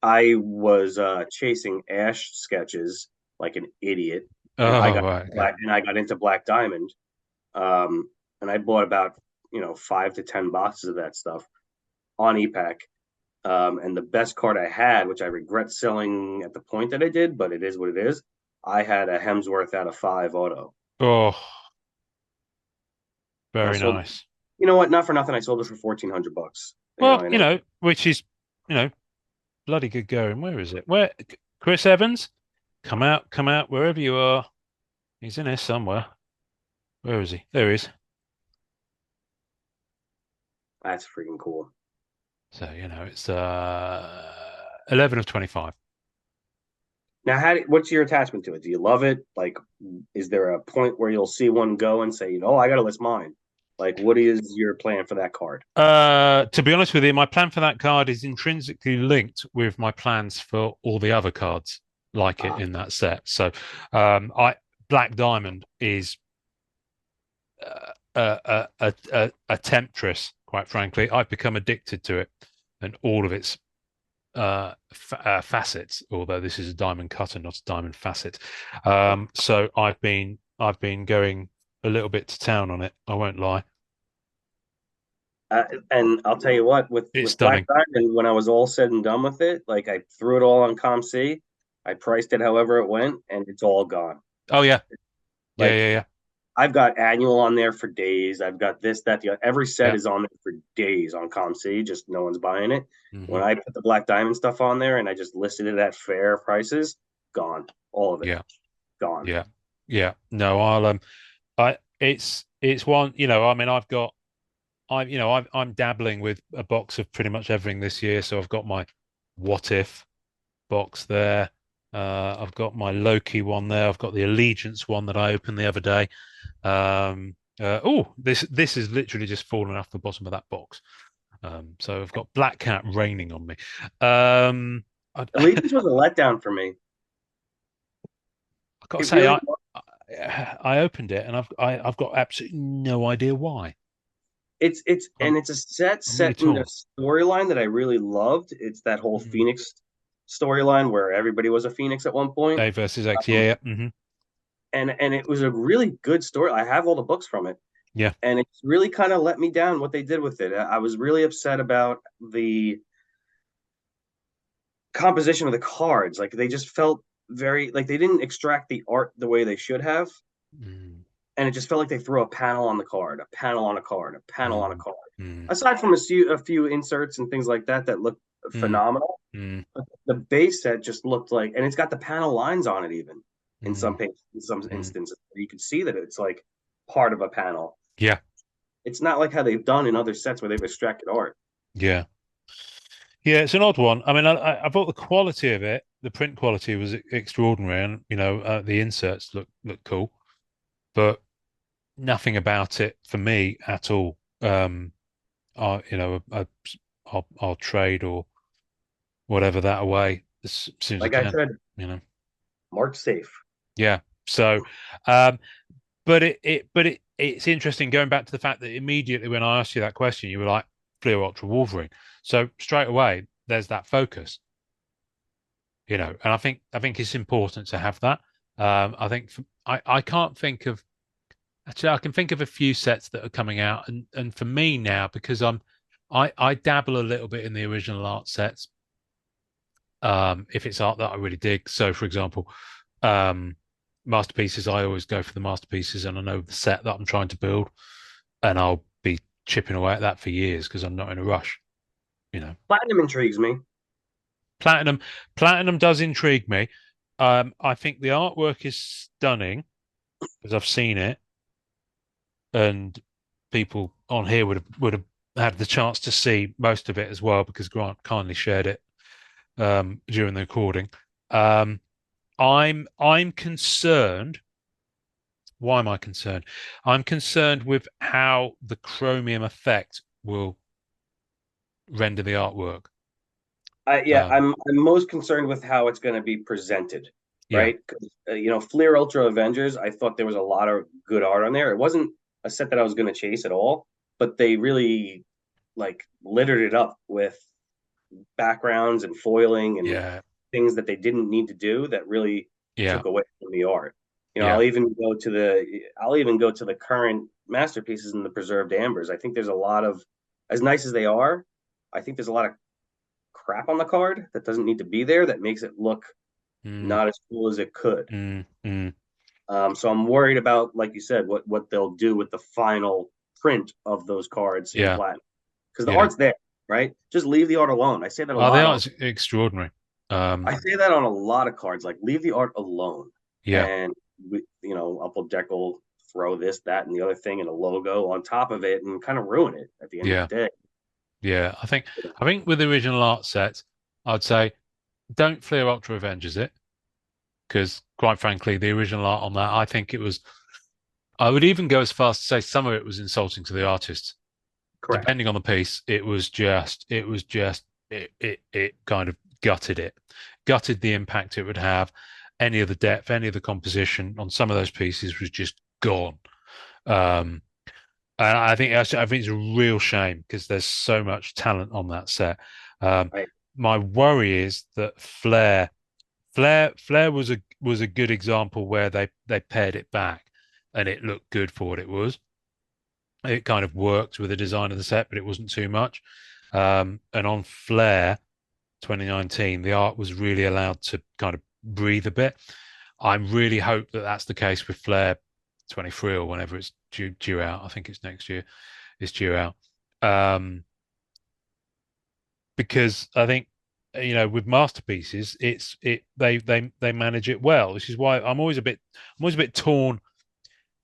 I was chasing Ash sketches like an idiot, and Oh, right. Okay. I got into Black Diamond, um, and I bought about 5 to 10 boxes of that stuff on ePack. And the best card I had, which I regret selling at the point that I did, but it is what it is. I had a Hemsworth out of 5 auto, Oh, and I very sold. nice. You know what? Not for nothing, I sold it for $1,400. Well, And it, which is, you know, bloody good going. Where is it? Where Chris Evans? Come out, wherever you are. He's in here somewhere. Where is he? There he is. that's freaking cool. So, it's 11 of 25. Now, what's your attachment to it? Do you love it? Like, is there a point where you'll see one go and say, I got to list mine? Like, what is your plan for that card? To be honest with you, my plan for that card is intrinsically linked with my plans for all the other cards like it Ah, in that set. So, I Black Diamond is a temptress, quite frankly. I've become addicted to it and all of its facets. Although this is a diamond cutter, not a diamond facet. So I've been going a little bit to town on it. I won't lie. and I'll tell you what, It's with Black stunning. Diamond, when I was all said and done with it, like I threw it all on ComC, I priced it however it went, and it's all gone. Oh yeah, yeah, Like yeah, I've got annual on there for days. I've got this, that, the other. Every set yeah, is on there for days on ComC. Just no one's buying it. yeah. When I put the Black Diamond stuff on there and I just listed it at fair prices, gone. All of it Yeah, gone. yeah, yeah. No, it's one. I mean, I'm dabbling with a box of pretty much everything this year. So I've got my What If box there. I've got my Loki one there. I've got the Allegiance one that I opened the other day. This is literally just fallen off the bottom of that box. So I've got Black Cat raining on me. Um, I, Allegiance was a letdown for me. I've got to It say, really I opened it and I've got absolutely no idea why. and I'm it's a set I'm really set in a torn. storyline that I really loved. It's that whole Mm. Phoenix storyline where everybody was a Phoenix at one point. A versus X, yeah, Um, yeah, and it was a really good story. I have all the books from it. yeah, And it's really kind of let me down what they did with it. I was really upset about the composition of the cards. Like they just felt very like they didn't extract the art the way they should have, mm, and it just felt like they threw a panel on the card, a panel on a card, a panel on a mm, card. mm, Aside from a few inserts and things like that that look mm, phenomenal, mm, the base set just looked like, and it's got the panel lines on it even mm, in some mm. instances you can see that it's like part of a panel. Yeah, It's not like how they've done in other sets where they've extracted art. yeah, yeah. It's an odd one. I mean, I thought the quality of it, the print quality was extraordinary, and the inserts look cool, but nothing about it for me at all. I, you know, I, I'll trade or whatever that away as soon as I Like I can. said, You know, mark safe. yeah. So, um, it's interesting going back to the fact that immediately when I asked you that question, you were like Fleer Ultra Wolverine. So straight away, there's that focus, and I think it's important to have that. I think I can't think of actually I can think of a few sets that are coming out, and for me now because I dabble a little bit in the original art sets. If it's art that I really dig, so for example, um, masterpieces, I always go for the masterpieces, and I know the set that I'm trying to build, and I'll be chipping away at that for years because I'm not in a rush. You know, Platinum intrigues me. platinum, platinum does intrigue me. I think the artwork is stunning because I've seen it, and people on here would have had the chance to see most of it as well because Grant kindly shared it during the recording. Um, I'm concerned. Why am I concerned? I'm concerned with how the chromium effect will render the artwork. Yeah, Um, I'm most concerned with how it's going to be presented, yeah, right? 'Cause, Fleer Ultra Avengers, I thought there was a lot of good art on there. It wasn't a set that I was going to chase at all, but they really like littered it up with backgrounds and foiling and Yeah. things that they didn't need to do that really Yeah. took away from the art. Yeah. I'll even go to the current masterpieces in the preserved ambers. I think there's a lot of, as nice as they are, I think there's a lot of crap on the card that doesn't need to be there that makes it look Mm, not as cool as it could. mm. So I'm worried about, like you said, what they'll do with the final print of those cards in Yeah. platinum because the Yeah. art's there, right? Just leave the art alone. They are extraordinary. I say that on a lot of cards. Like leave the art alone, Yeah. and Upper Deck will throw this, that, and the other thing and a logo on top of it and kind of ruin it at the end of the Yeah. day. Yeah. I think with the original art set, I'd say don't Fleer Ultra Avengers it, because quite frankly, the original art on that, I think it was. I would even go as far as to say some of it was insulting to the artist. Correct. Depending on the piece, it kind of gutted the impact it would have. Any of the depth, any of the composition on some of those pieces was just gone. Um, and I think it's a real shame because there's so much talent on that set. Um, Right. my worry is that Flair was a good example where they pared it back and it looked good for what it was. It kind of worked with the design of the set, but it wasn't too much. And on Flair 2019, the art was really allowed to kind of breathe a bit. I really hope that that's the case with Flair 23 or whenever it's due out. I think it's next year. It's due out. Because I think with masterpieces, they manage it well. This is why I'm always a bit torn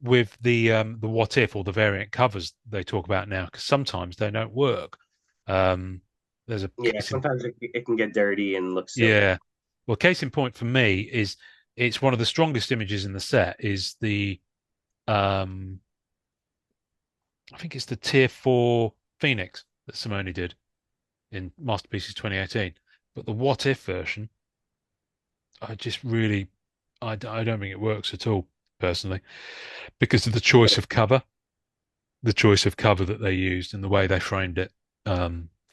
with the what if or the variant covers they talk about now because sometimes they don't work. There's a Yeah. case in Sometimes it can get dirty and look silly. Yeah. Well, case in point for me is it's one of the strongest images in the set is the um I think it's the tier 4 Phoenix that Simone did in Masterpieces 2018. But the what if version, I just really I don't think it works at all personally because of the choice of cover that they used and the way they framed it.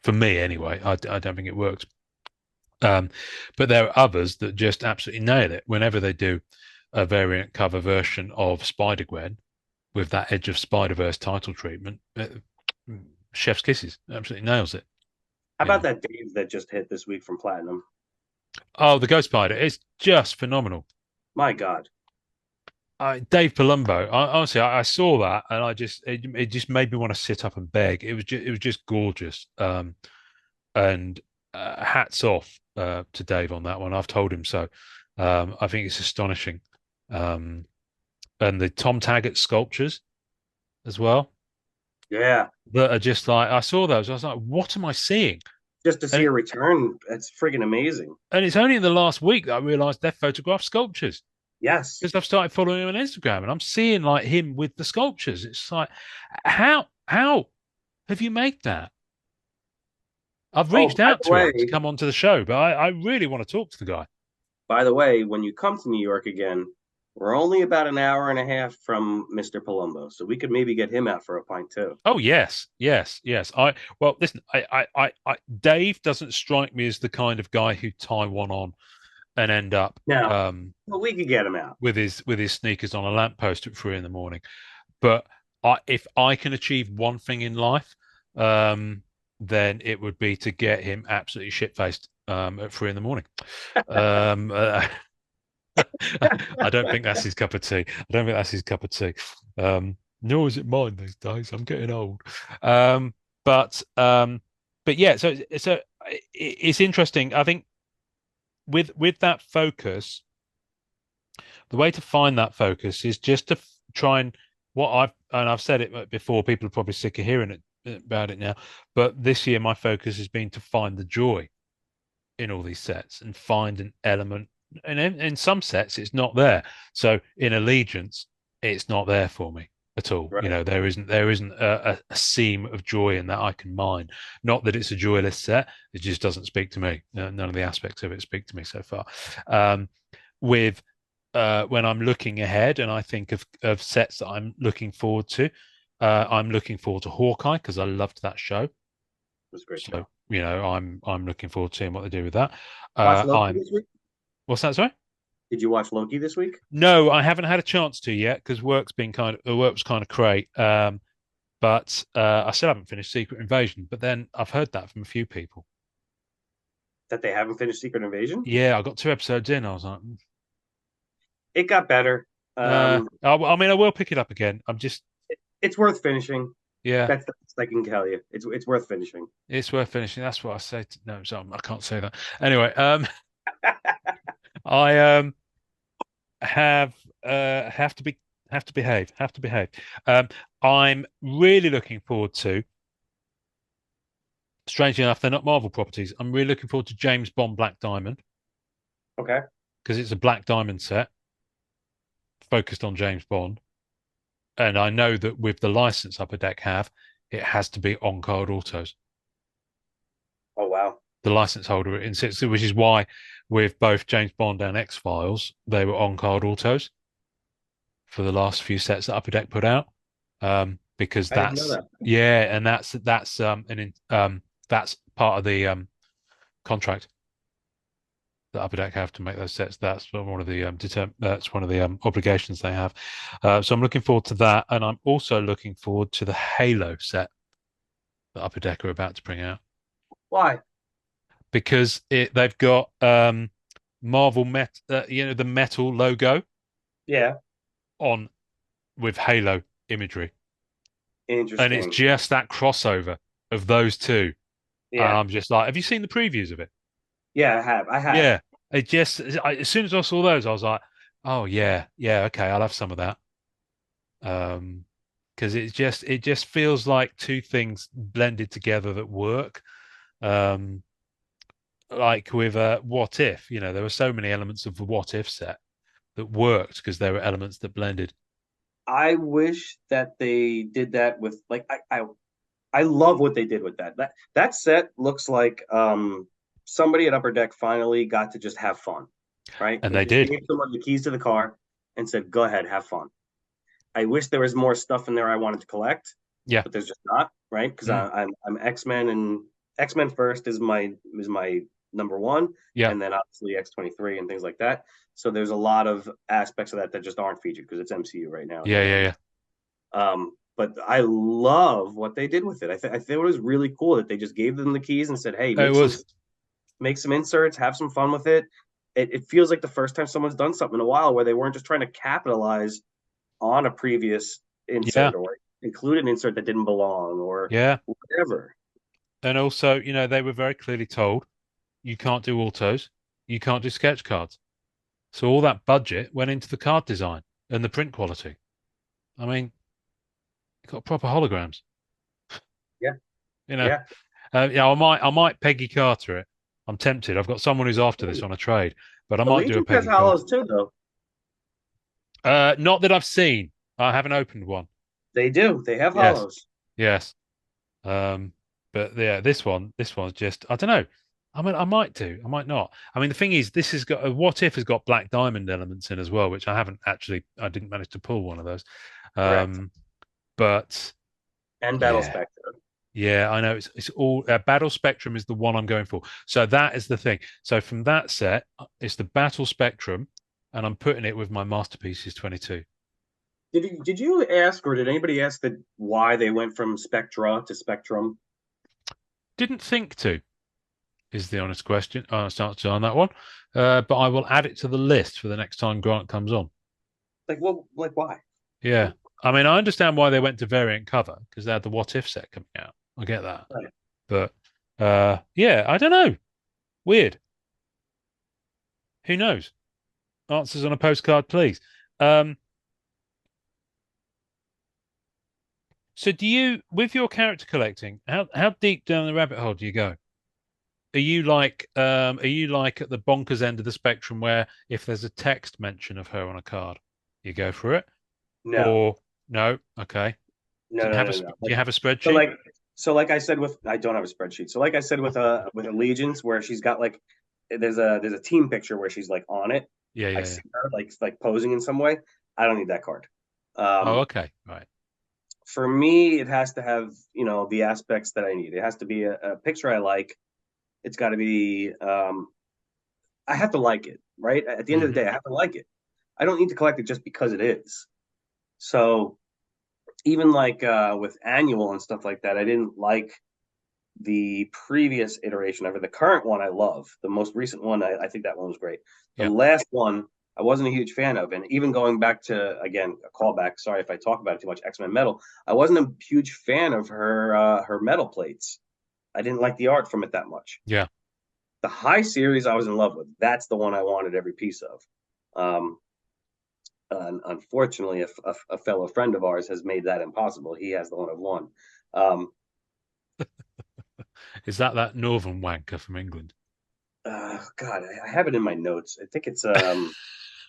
For me anyway, I don't think it works. Um, but there are others that just absolutely nail it whenever they do a variant cover version of Spider-Gwen with that Edge of Spider-Verse title treatment. Chef's kisses, absolutely nails it. How You about know. that Dave that just hit this week from Platinum? Oh, the Ghost Spider is just phenomenal. My God. Dave Palumbo. Honestly, I saw that and it just made me want to sit up and beg. It was just gorgeous. And hats off to Dave on that one. I've told him so. I think it's astonishing. Um, and the Tom Taggart sculptures as well Yeah. that are just like I saw those. I was like, what am I seeing? Just to And see a return, that's friggin' amazing. it's only in the last week that I realized they're photographed sculptures Yes. because I've started following him on Instagram and I'm seeing like him with the sculptures. It's like, how have you made that? I've Oh, reached out to him to come onto the show, but I really want to talk to the guy. by the way, when you come to New York again, we're only about an hour and a half from Mr. Palumbo, so we could maybe get him out for a pint too. Oh yes, yes, yes. Well, listen. Dave doesn't strike me as the kind of guy who tie one on and end up Now, well, we could get him out. with his sneakers on a lamppost at 3 in the morning. But if I can achieve one thing in life, then it would be to get him absolutely shit faced at 3 in the morning. Um, I don't think that's his cup of tea. I don't think that's his cup of tea. Nor is it mine these days. I'm getting old. Um, but um, but yeah, so it's interesting. I think with that focus, the way to find that focus is just to try and I've said it before. People are probably sick of hearing it about it now. But this year, my focus has been to find the joy in all these sets and find an element. And in some sets, it's not there. So in Allegiance, it's not there for me at all. Right. There isn't a seam of joy in that I can mine. Not that it's a joyless set; it just doesn't speak to me. None of the aspects of it speak to me so far. With when I'm looking ahead and I think of sets that I'm looking forward to, I'm looking forward to Hawkeye because I loved that show. It was a great So show. I'm looking forward to seeing what they do with that. Watch Loki I'm this week? what's that? Sorry. Did you watch Loki this week? No, I haven't had a chance to yet because work was kind of great. But I still haven't finished Secret Invasion. But then I've heard that from a few people. That they haven't finished Secret Invasion? Yeah, I got 2 episodes in. I was like, It got better. I mean, I will pick it up again. I'm just, It's worth finishing. yeah, That's the best I can tell you. It's worth finishing. it's worth finishing. That's what I say. No, so I can't say that. Anyway, I have have to be have to behave. Um, I'm really looking forward to. Strangely enough, they're not Marvel properties. I'm really looking forward to James Bond Black Diamond Okay. because it's a Black Diamond set focused on James Bond, and I know that with the license Upper Deck have, it has to be on card autos. Oh wow. The license holder insists, which is why with both James Bond and X Files, they were on card autos for the last few sets that Upper Deck put out. Because I didn't know that's that. yeah, and that's part of the contract that Upper Deck have to make those sets. That's one of the that's one of the obligations they have. So I'm looking forward to that, and I'm also looking forward to the Halo set that Upper Deck are about to bring out Why? because they've got Marvel the metal logo Yeah. on with Halo imagery, and it's Interesting. just that crossover of those two. And Yeah. I'm just like, have you seen the previews of it? Yeah, I have. I have. Yeah. As soon as I saw those, I was like, oh yeah, yeah, okay, I'll have some of that. Um, because it just feels like two things blended together that work. Um, like with What If, there were so many elements of the What If set that worked because there were elements that blended. I wish that they did that with like I love what they did with that. That set looks like somebody at Upper Deck finally got to just have fun, right? And They they just did. gave someone the keys to the car and said, "Go ahead, have fun." I wish there was more stuff in there I wanted to collect, Yeah. but there's just not, right? Because Mm, I'm X-Men, and X-Men first is my number one, yeah. and then obviously X-23 and things like that. So there's a lot of aspects of that that just aren't featured because it's MCU right now at Yeah. the Yeah. moment. Yeah. But I love what they did with it. I think it was really cool that they just gave them the keys and said, "Hey, It was. make some inserts, have some fun with it." It feels like the first time someone's done something in a while where they weren't just trying to capitalize on a previous Yeah. insert or include an insert that didn't belong or Yeah. whatever. And also, they were very clearly told you can't do autos, you can't do sketch cards. So all that budget went into the card design and the print quality. I mean, you got proper holograms. Yeah, You know, yeah. I might Peggy Carter it. I'm tempted. I've got someone who's after this on a trade, but I might do a Allegiance has Peggy Carter. hollows too, though. Not that I've seen. I haven't opened one. They do. They have Yes, hollows. yes. Um, but yeah, this one's just I don't know. I mean, I might do, I might not. I mean, the thing is, this has got What If has got Black Diamond elements in as well, which I didn't manage to pull one of those. Correct. Um, but And Battle yeah, Spectre. yeah, I know it's all Battle Spectrum is the one I'm going for. So that is the thing. So from that set, it's the Battle Spectrum, and I'm putting it with my Masterpieces 22. Did you ask, or did anybody ask that why they went from Spectra to Spectrum? Didn't think to is the honest answer on that one. But I will add it to the list for the next time Grant comes on. Like, well, like why? Yeah. I mean, I understand why they went to variant cover because they had the What If set coming out. I get that. Right. But yeah, I don't know. Weird. Who knows? Answers on a postcard, please. Um, so with your character collecting, how deep down the rabbit hole do you go? Are you like at the bonkers end of the spectrum where if there's a text mention of her on a card, you go for it? No, Or no? Okay. Do no, you no, have no, no. do you have a So spreadsheet? like, so like I said with I don't have a spreadsheet. So like I said with Allegiance, where she's got like there's a team picture where she's like on it. Yeah, I yeah, yeah. see her like posing in some way. I don't need that card. Oh, Um, okay. Right. for me, it has to have, the aspects that I need. It has to be a picture I like. It's got to be, I have to like it, right? At the end of the Hmm. day, I have to like it. I don't need to collect it just because it is. So even like with annual and stuff like that, I didn't like the previous iteration of it. The current one I love. The most recent one, I think that one was great. The Yeah. last one, I wasn't a huge fan of. And even going back to, again, a callback, sorry if I talk about it too much, X-Men Metal, I wasn't a huge fan of her metal plates. I didn't like the art from it that much. Yeah. The High series I was in love with. That's the one I wanted every piece of. Um, Unfortunately, a fellow friend of ours has made that impossible. He has the one of one. Um, Is that northern wanker from England? God, I have it in my notes. I think it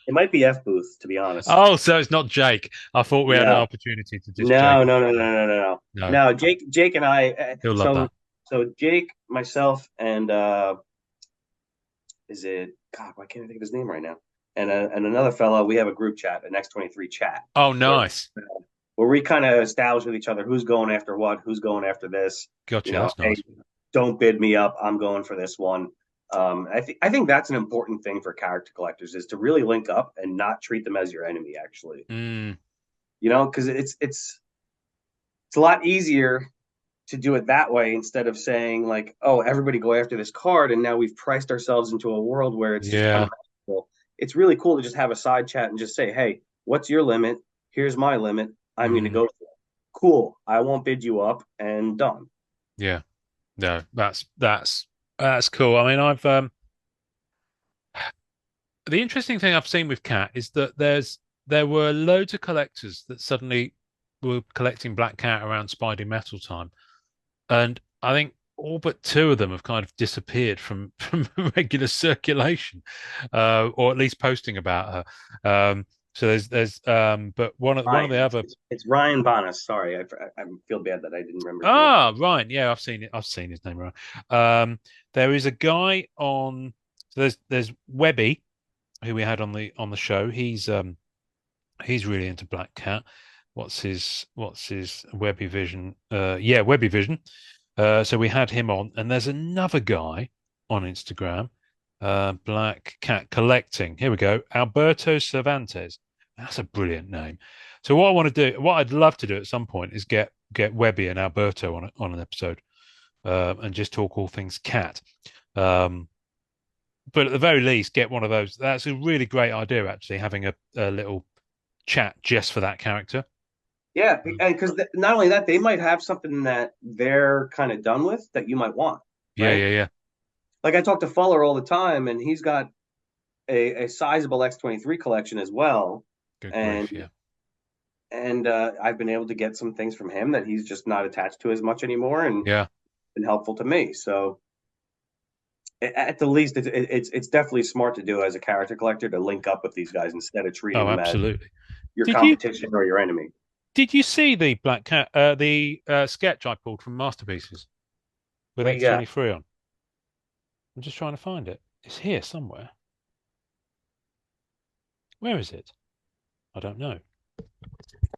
might be F Booth, to be honest. Oh, so it's not Jake. I thought we had an No, opportunity to diss Jake. no, no, no, no, no, no, no. No, No, Jake and I. he'll love So that. Jake, myself, and is it God? Why can't I think of his name right now? And another fellow. We have a group chat, an X-23 chat, Oh, where nice. where we kind of establish with each other who's going after what, who's going after this. Gotcha. That's Hey, nice. don't bid me up. I'm going for this one. I think that's an important thing for character collectors is to really link up and not treat them as your enemy. Actually, Mm, because it's a lot easier to do it that way instead of saying like, oh, everybody go after this card, and now we've priced ourselves into a world where it's just yeah. unmanageable. It's really cool to just have a side chat and just say, hey, what's your limit? Here's my limit. I'm going to Mm, go for it. Cool. I won't bid you up, and done. yeah. No, that's cool. I mean, I've the interesting thing I've seen with Cat is that there were loads of collectors that suddenly were collecting Black Cat around Spidey Metal time, and I think all but two of them have kind of disappeared from from regular circulation, or at least posting about her. So but one of the Ryan. other. It's Ryan Bonas. Sorry, I feel bad that I didn't remember his name. Ah, Ryan. Yeah, I've seen it. I've seen his name around. There is a guy on. So there's Webby, who we had on the show. He's really into Black Cat. What's his Webby Vision? Yeah, Webby Vision. So we had him on, and there's another guy on Instagram, Black Cat Collecting. Here we go, Alberto Cervantes. That's a brilliant name. So what I want to do, what I'd love to do at some point, is get Webby and Alberto on an episode, and just talk all things cat. Um, but at the very least, get one of those. That's a really great idea, actually, having a little chat just for that character. Yeah, Um, and because not only that, they might have something that they're kind of done with that you might want, yeah, right? yeah, yeah. Like I talk to Fuller all the time, and he's got a sizable X-23 collection as well, Good and grief, yeah, I've been able to get some things from him that he's just not attached to as much anymore, and yeah. been helpful to me. So at the least, it's definitely smart to do as a character collector to link up with these guys instead of treating Oh, them as absolutely. your Did you competition or your enemy. did you see the Black Cat, the sketch I pulled from Masterpieces with What you got? X23 on? I'm just trying to find it. It's here somewhere. Where is it? I don't know.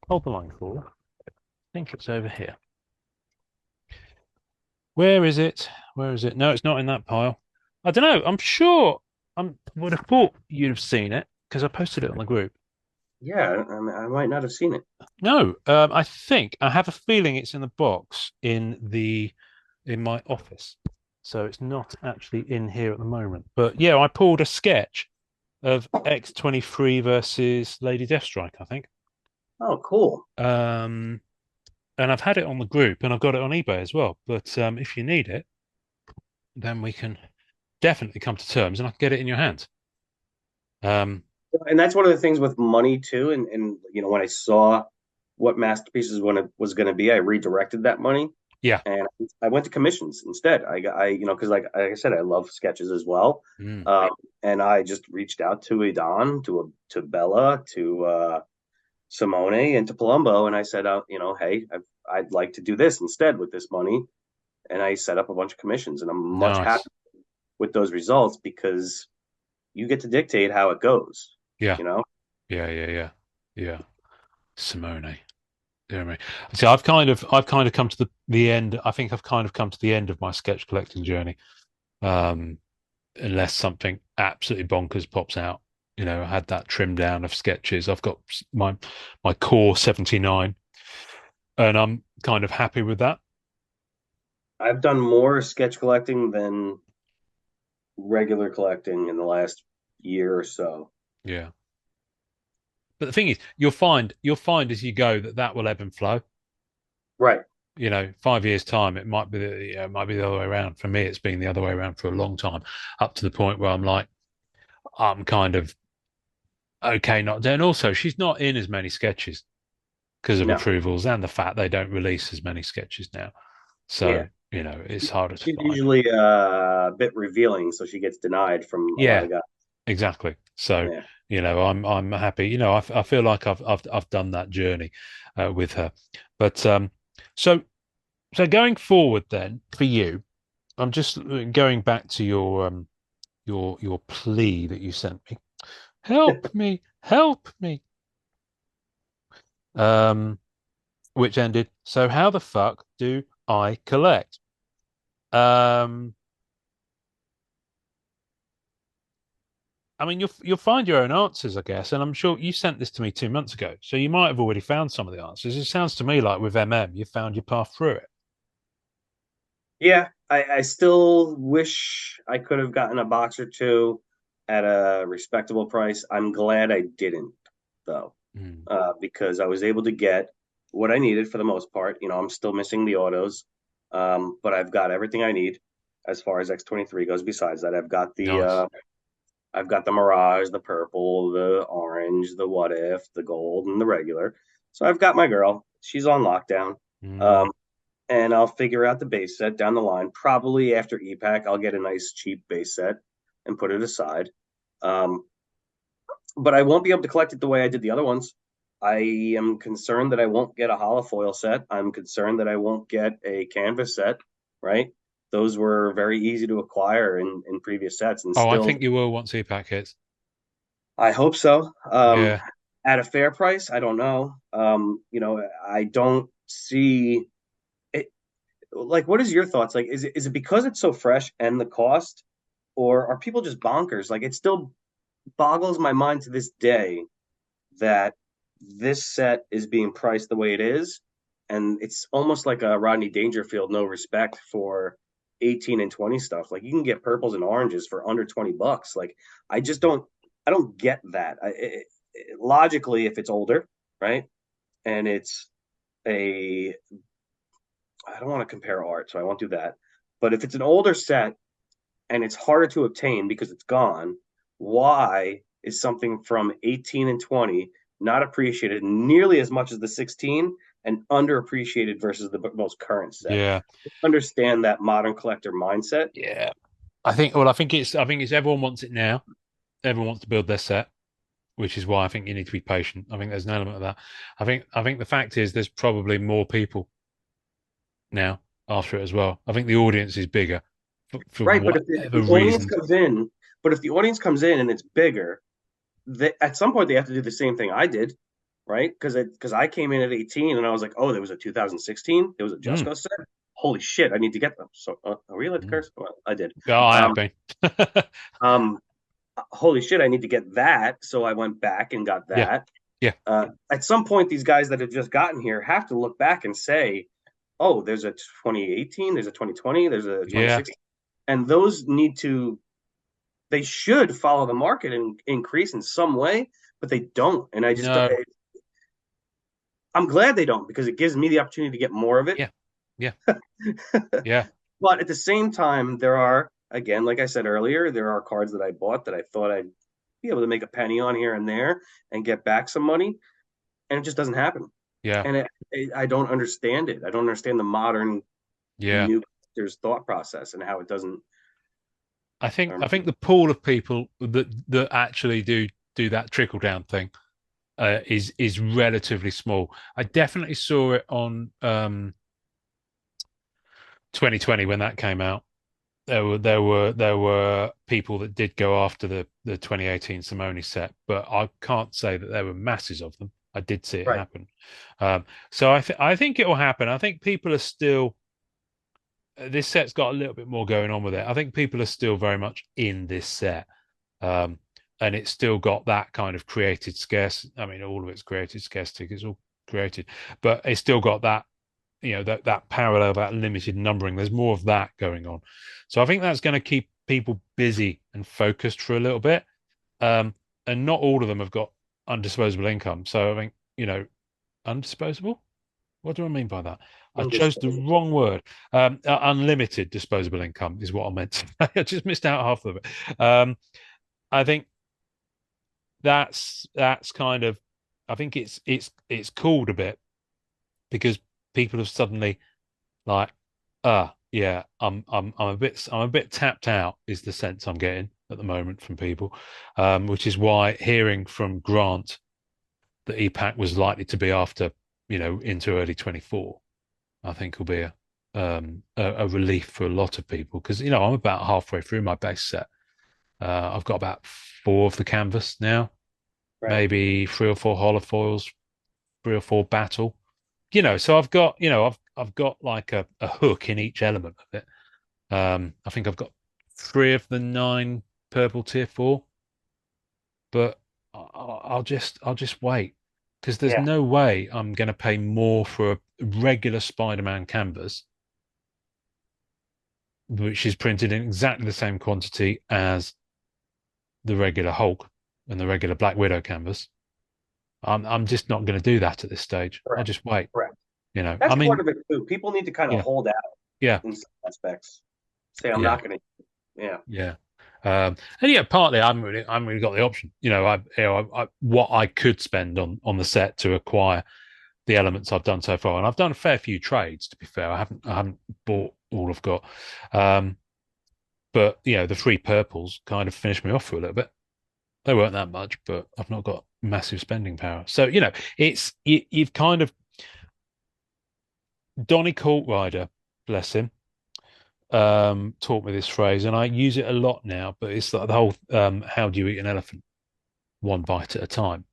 Hold the line for. I think it's over here. Where is it? Where is it? No, it's not in that pile. I don't know. I'm sure I would have thought you'd have seen it because I posted it on the group. Yeah, I might not have seen it. No, I think I have a feeling it's in the box in my office. So it's not actually in here at the moment. But yeah, I pulled a sketch of X23 versus Lady Deathstrike, I think. Oh, cool. Um, and I've had it on the group and I've got it on eBay as well. But if you need it, then we can definitely come to terms and I can get it in your hands. Um, And that's one of the things with money too. And when I saw what masterpieces when it was going to be, I redirected that money yeah. and I went to commissions instead. Because like I said, I love sketches as well. Mm, Um, and I just reached out to Idan, to Bella, to Simone, and to Palumbo, and I said, hey, I'd like to do this instead with this money, and I set up a bunch of commissions, and I'm much nice. happy with those results because you get to dictate how it goes. Yeah. You know, Yeah. Yeah. Yeah. Yeah. Simone. You know what I mean? So I've kind of come to the end. I think I've kind of come to the end of my sketch collecting journey. Um, Unless something absolutely bonkers pops out. I had that trim down of sketches. I've got my core 79, and I'm kind of happy with that. I've done more sketch collecting than regular collecting in the last year or so. Yeah. But the thing is, you'll find as you go that will ebb and flow. Right. 5 years time, it might be the other way around. For me, it's been the other way around for a long time, up to the point where I'm like, I'm kind of okay not doing. Also, she's not in as many sketches because of No. approvals and the fact they don't release as many sketches now. Yeah. So, it's harder to She's find. usually a bit revealing, so she gets denied from a lot Yeah, of guys. exactly. So, Yeah. I'm happy. I feel like I've done that journey with her. But so so going forward then for you, I'm just going back to your plea that you sent me. Help me. Um, which ended, so how the fuck do I collect? Um, I mean, you'll find your own answers, I guess, and I'm sure you sent this to me 2 months ago, so you might have already found some of the answers. It sounds to me like with you found your path through it. Yeah, I still wish I could have gotten a box or two at a respectable price. I'm glad I didn't, though, Mm, because I was able to get what I needed for the most part. I'm still missing the autos, but I've got everything I need as far as X23 goes. Besides that, nice. I've got the Mirage, the purple, the orange, the What If, the gold, and the regular. So I've got my girl. She's on lockdown. Mm, Um, and I'll figure out the base set down the line. Probably after EPAC, I'll get a nice cheap base set and put it aside. Um, but I won't be able to collect it the way I did the other ones. I am concerned that I won't get a holofoil set. I'm concerned that I won't get a canvas set, right? Those were very easy to acquire in previous sets, and oh, I still, think you will want CPAC hits. I hope so. Yeah. At a fair price, I don't know. I don't see it. Like, what is your thoughts? Like, is it because it's so fresh and the cost, or are people just bonkers? Like, it still boggles my mind to this day that this set is being priced the way it is, and it's almost like a Rodney Dangerfield no respect for 18 and 20 stuff. Like, you can get purples and oranges for under $20. Like, I just don't get that. Logically, if it's older, right, and it's a I don't want to compare art, so I won't do that. But if it's an older set and it's harder to obtain because it's gone, why is something from 18 and 20 not appreciated nearly as much as the 16 and underappreciated versus the most current set? Yeah. Understand that modern collector mindset. Yeah. I think it's everyone wants it now. Everyone wants to build their set, which is why I think you need to be patient. I think there's an element of that. I think the fact is there's probably more people now after it as well. I think the audience is bigger for Right, but if whatever the audience reasons. comes in, but if the audience comes in and it's bigger, at some point they have to do the same thing I did, right? Because I came in at 18 and I was like, oh, there was a 2016, there was a Mm, Jusco set. Holy shit, I need to get them. So, are we allowed to mm. curse? Well, I did. Oh, I have Um, been. um, Holy shit, I need to get that. So I went back and got Yeah, that. yeah, At some point, these guys that have just gotten here have to look back and say, oh, there's a 2018, there's a 2020, there's a yeah. 2016, and those they should follow the market and increase in some way, but they don't. And No, I'm glad they don't because it gives me the opportunity to get more of it. yeah, yeah, yeah, But at the same time, there are, again, like I said earlier, there are cards that I bought that I thought I'd be able to make a penny on here and there and get back some money, and it just doesn't happen. yeah, And I don't understand it. I don't understand the modern yeah. new collector's thought process and how it doesn't. I think Um, I think the pool of people that actually do that trickle down thing is relatively small. I definitely saw it on 2020 when that came out. There were people that did go after the 2018 Simone set, but I can't say that there were masses of them. I did see it Right. happen. So I think it will happen. I think people are still this set's got a little bit more going on with it. I think people are still very much in this set. Um, and it's still got that kind of created scarce. I mean, all of it's created scarcity. It's all created, but it's still got that, that parallel, that limited numbering. There's more of that going on. So I think that's going to keep people busy and focused for a little bit. Um, and not all of them have got undisposable income. So I think, undisposable. What do I mean by that? I chose the Indisposable. wrong word. Unlimited disposable income is what I meant to say. I just missed out half of it. I think that's kind of, I think it's cooled a bit because people have suddenly like, yeah, I'm a bit tapped out is the sense I'm getting at the moment from people, which is why hearing from Grant that EPAC was likely to be after, into early 24, I think will be a relief for a lot of people because I'm about halfway through my base set. I've got about four of the canvas now, Right. maybe three or four holofoils, three or four battle. So I've got, I've got like a hook in each element of it. I think I've got three of the nine purple tier four, but I'll just wait because there's Yeah, no way I'm going to pay more for a regular Spider-Man canvas, which is printed in exactly the same quantity as the regular Hulk and the regular Black Widow canvas. I'm just not going to do that at this stage. I'll correct. just wait. Correct. I That's part mean, of it too. People need to kind of yeah, hold out yeah, in some aspects. Say, I'm yeah, not going to. Yeah. yeah. And yeah, partly I haven't really got the option. What I could spend on the set to acquire the elements I've done so far, and I've done a fair few trades. To be fair, I haven't bought all I've got. Um, but the three purples kind of finished me off for a little bit. They weren't that much, but I've not got massive spending power. So you've kind of Donny Courtrider, bless him, taught me this phrase, and I use it a lot now. But it's like the whole "how do you eat an elephant? One bite at a time."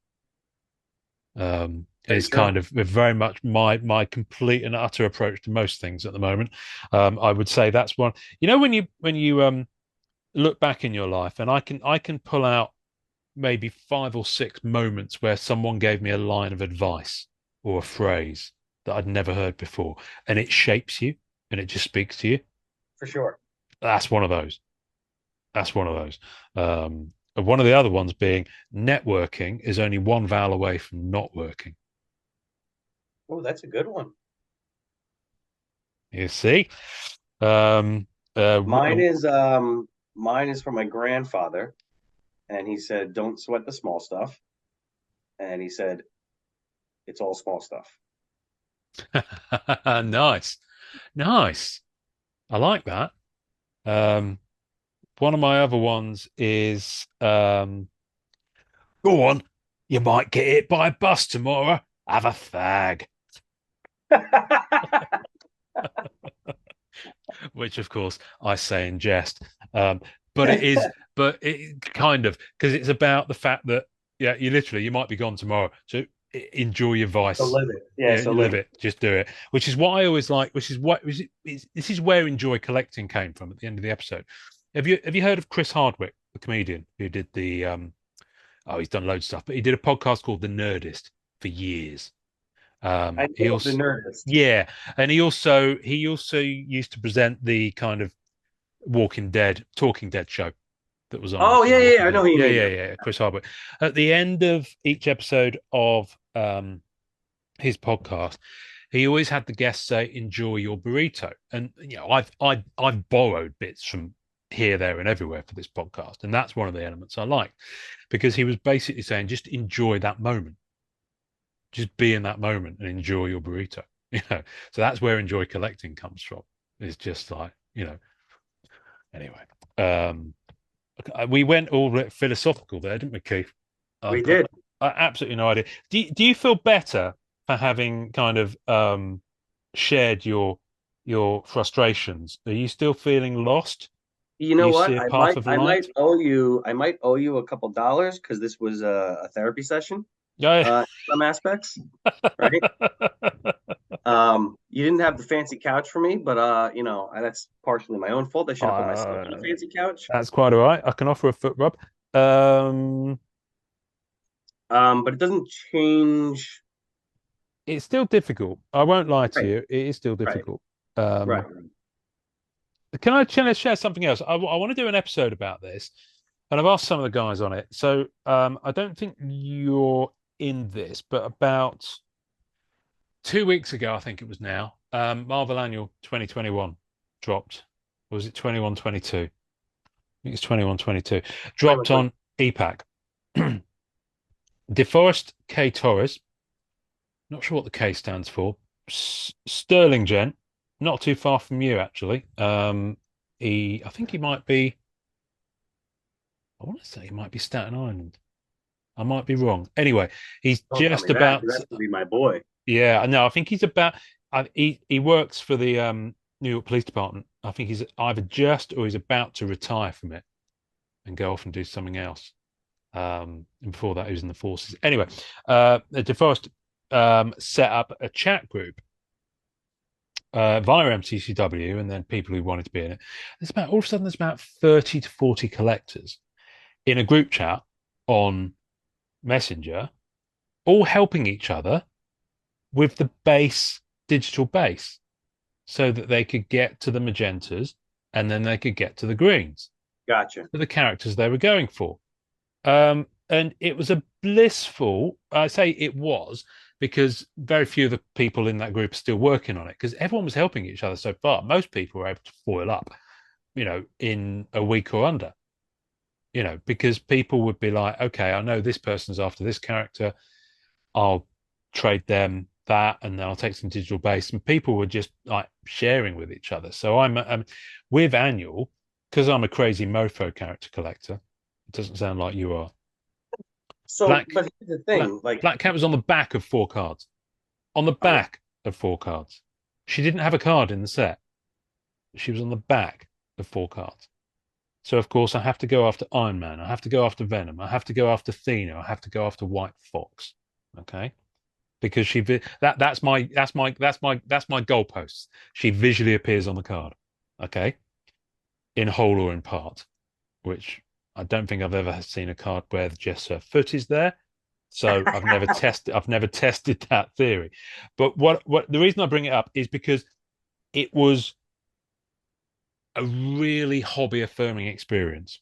Very Is true. kind of very much my complete and utter approach to most things at the moment. I would say that's one. When you look back in your life, and I can pull out maybe five or six moments where someone gave me a line of advice or a phrase that I'd never heard before, and it shapes you and it just speaks to you. For sure. That's one of those. That's one of those. And one of the other ones being networking is only one vowel away from not working. Oh, that's a good one. You see? Um, uh, Mine is from my grandfather, and he said, "Don't sweat the small stuff." And he said, "It's all small stuff." nice, nice. I like that. Um, one of my other ones is go on, you might get hit by a bus tomorrow. Have a fag. Which of course I say in jest. But it is, but it kind of because it's about the fact that you might be gone tomorrow, so enjoy your So vice. live it. Yeah, Yeah, so you live live it. it, just do it. Which is what I always like. This is where enjoy collecting came from at the end of the episode. Have you heard of Chris Hardwick, the comedian who did the oh, he's done loads of stuff, but he did a podcast called The Nerdist for years. I He know of the also, Nerdist. yeah, and he also used to present the kind of Talking Dead show that was on Oh The yeah, yeah, Walking yeah. I know Dead. who you Yeah, mean yeah, now. yeah. Chris Hardwick. At the end of each episode of his podcast, he always had the guests say, "Enjoy your burrito," and I've borrowed bits from here, there, and everywhere for this podcast, and that's one of the elements I like because he was basically saying, just enjoy that moment, just be in that moment and enjoy your burrito. So that's where enjoy collecting comes from. It's just like anyway. Um, we went all philosophical there, didn't we, Keith? We I've got did. absolutely no idea. Do you feel better for having kind of shared your frustrations? Are you still feeling lost? You Do know you what? see a path of I might light? owe you. I might owe you a couple dollars because this was a therapy session. Yeah. some aspects, right? You didn't have the fancy couch for me, but that's partially my own fault. I should have put myself in a Uh, fancy couch. that's quite all right. I can offer a foot rub. Um, But it doesn't change. it's still difficult. I won't lie to Right, you. It is still right, difficult. right. Can I share something else? I want to do an episode about this, and I've asked some of the guys on it. So I don't think you're in this, but about 2 weeks ago, I think it was now, Marvel Annual 2021 dropped. Or was it 21-22? I think it's 21-22. Dropped 21, on EPAC. DeForest K. Torres, not sure what the K stands for. Sterling Gent, not too far from you, actually. I think he might be, I want to say he might be Staten Island. I might be wrong. Anyway, he's don't tell just me that, 'cause about, that's gonna be my boy. yeah, no, I think he's about, he works for the New York Police Department. I think he's either just or he's about to retire from it and go off and do something else. And before that, he was in the forces. Anyway, DeForest set up a chat group via MCCW, and then people who wanted to be in it. There's about all of a sudden there's about 30 to 40 collectors in a group chat on Messenger, all helping each other with the base digital base, so that they could get to the magentas and then they could get to the greens Gotcha. for the characters they were going for. And it was a blissful, I say it was, because very few of the people in that group are still working on it because everyone was helping each other so far. Most people were able to foil up, in a week or under, because people would be like, okay, I know this person's after this character. I'll trade them that and then I'll take some digital base. And people were just like sharing with each other. So I'm with Annual, because I'm a crazy mofo character collector. It doesn't sound like you are. So, Black but here's the Black thing, like, Black Cat was on the back of 4 cards. On the oh, back of 4 cards. She didn't have a card in the set. She was on the back of 4 cards. So of course I have to go after Iron Man. I have to go after Venom. I have to go after Thena. I have to go after White Fox. Okay. Because that's my goalposts. She visually appears on the card. Okay. In whole or in part, which I don't think I've ever seen a card where just her foot is there. So I've never tested that theory. But what the reason I bring it up is because it was a really hobby affirming experience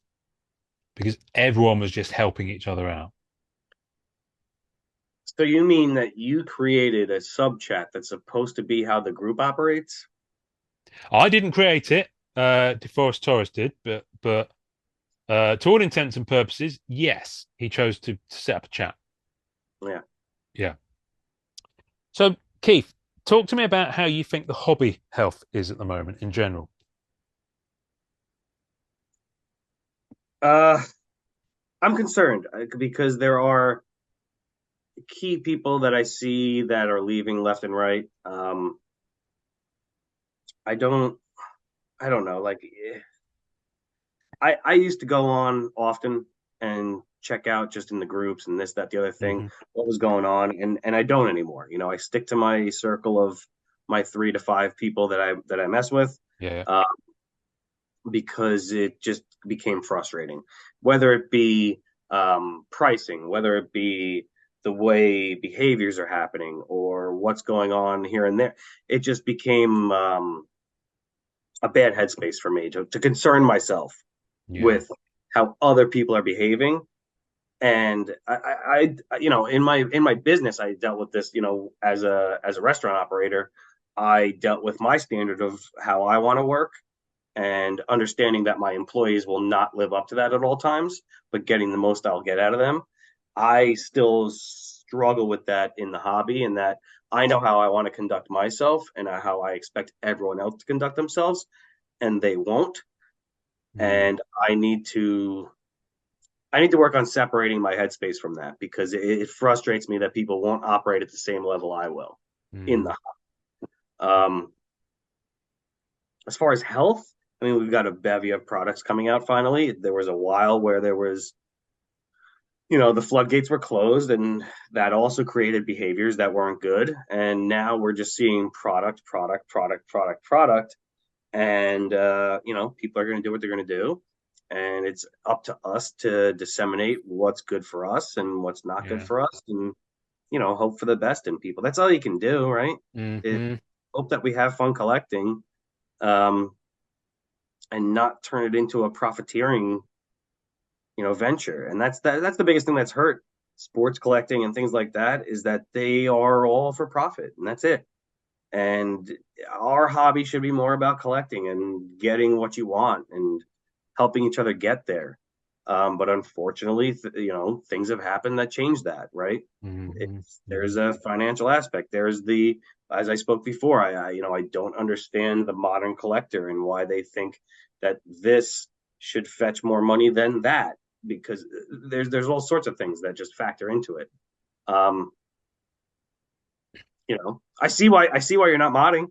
because everyone was just helping each other out. so you mean that you created a sub chat that's supposed to be how the group operates? I didn't create it. DeForest Torres did, but to all intents and purposes, yes, he chose to set up a chat. Yeah. Yeah. So, Keith, talk to me about how you think the hobby health is at the moment in general. Uh, I'm concerned because there are key people that I see that are leaving left and right. I don't, I don't know. Like, I used to go on often and check out just in the groups and this, that, the other thing, Hmm. what was going on, and I don't anymore. I stick to my circle of my 3 to 5 people that I mess with. Yeah. Uh, because it just became frustrating. Whether it be pricing, whether it be the way behaviors are happening, or what's going on here and there, it just became a bad headspace for me to concern myself Yeah. with how other people are behaving. And in my business, I dealt with this. As a restaurant operator, I dealt with my standard of how I want to work and understanding that my employees will not live up to that at all times, but getting the most I'll get out of them. I still struggle with that in the hobby, and that I know how I want to conduct myself and how I expect everyone else to conduct themselves, and they won't. Mm, And I need to work on separating my headspace from that because it frustrates me that people won't operate at the same level I will in mm. the as far as health. I mean, we've got a bevy of products coming out finally. There was a while where there was the floodgates were closed, and that also created behaviors that weren't good. And now we're just seeing product, product, product, product, product. And, people are going to do what they're going to do. And it's up to us to disseminate what's good for us and what's not good Yeah. for us, and, hope for the best in people. That's all you can do, right? It, Hmm. hope that we have fun collecting, um, and not turn it into a profiteering, venture. And that's the biggest thing that's hurt sports collecting and things like that, is that they are all for profit, and that's it. And our hobby should be more about collecting and getting what you want and helping each other get there. But unfortunately, things have happened that change that, right? Hmm. There's Hmm. a financial aspect. As I spoke before, I don't understand the modern collector and why they think that this should fetch more money than that, because there's all sorts of things that just factor into it. Um, I see why you're not modding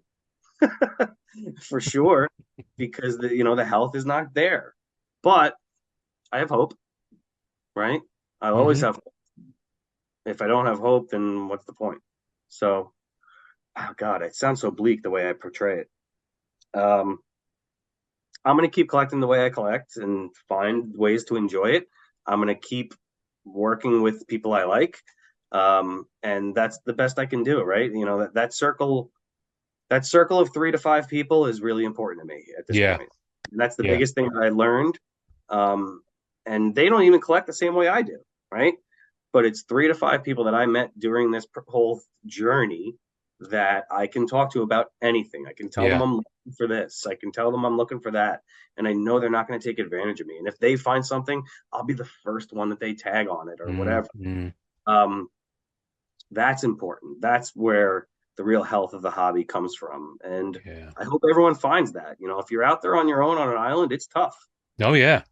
for sure, because the health is not there. But I have hope, right? I always Hmm. have. If I don't have hope, then what's the point? So, oh God, it sounds so bleak the way I portray it. Um, I'm gonna keep collecting the way I collect and find ways to enjoy it. I'm gonna keep working with people I like, and that's the best I can do, right? That circle of 3 to 5 people is really important to me at this Yeah. point. And that's the Yeah. biggest thing that I learned. Um, and they don't even collect the same way I do, right? But it's 3 to 5 people that I met during this whole journey that I can talk to about anything. I can tell them Yeah. I'm looking for this. I can tell them I'm looking for that. And I know they're not going to take advantage of me. And if they find something, I'll be the first one that they tag on it or whatever. Mm. Um, that's important. That's where the real health of the hobby comes from. And Yeah. I hope everyone finds that. If you're out there on your own on an island, it's tough, Oh yeah.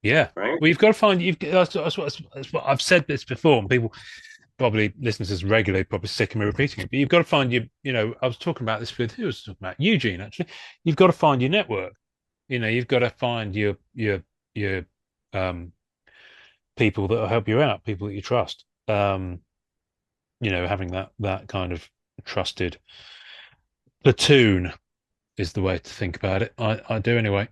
Yeah. right? Well, you've got to find that's what I've said this before, and people probably listen to this regularly, probably sick of me repeating it. But you've got to find I was talking about this with who was I talking about? Eugene, actually. You've got to find your network. You've got to find your um people that will help you out, people that you trust. Having that kind of trusted platoon is the way to think about it. I do anyway.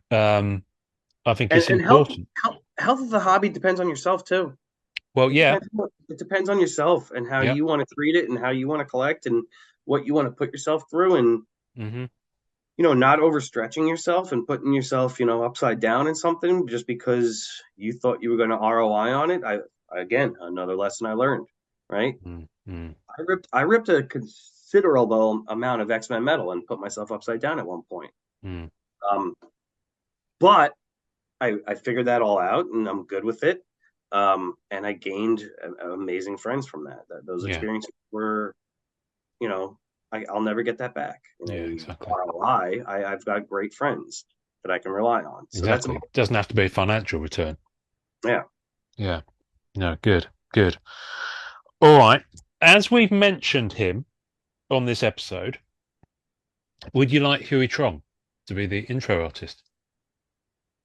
I think And it's and health important. health health of the hobby depends on yourself too. Well, It yeah. depends it depends on yourself and how Yeah. you want to treat it and how you want to collect and what you want to put yourself through, and Hmm. not overstretching yourself and putting yourself, upside down in something just because you thought you were going to ROI on it. Again, another lesson I learned, right? Mm. I ripped a considerable amount of X-Men metal and put myself upside down at one point. Mm. Um, but I figured that all out and I'm good with it. And I gained amazing friends from that. Those Yeah. experiences were, you know, I'll never get that back in Yeah. a Exactly. ROI. I've got great friends that I can rely on. So that's Exactly. Doesn't have to be a financial return. yeah. Yeah. No. Good. Good. All right. As we've mentioned him on this episode, would you like Huey Trong to be the intro artist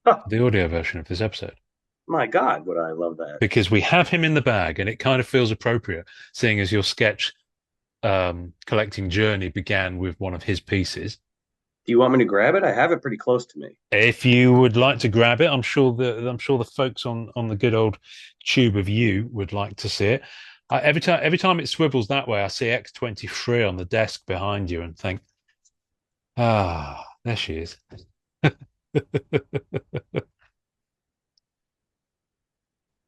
Huh, for the audio version of this episode? my God, would I love that. Because we have him in the bag, and it kind of feels appropriate, seeing as your sketch collecting journey began with one of his pieces. Do you want me to grab it? I have it pretty close to me. If you would like to grab it, I'm sure the folks on the good old tube of you would like to see it. Every time it swivels that way, I see X23 on the desk behind you and think, there she is.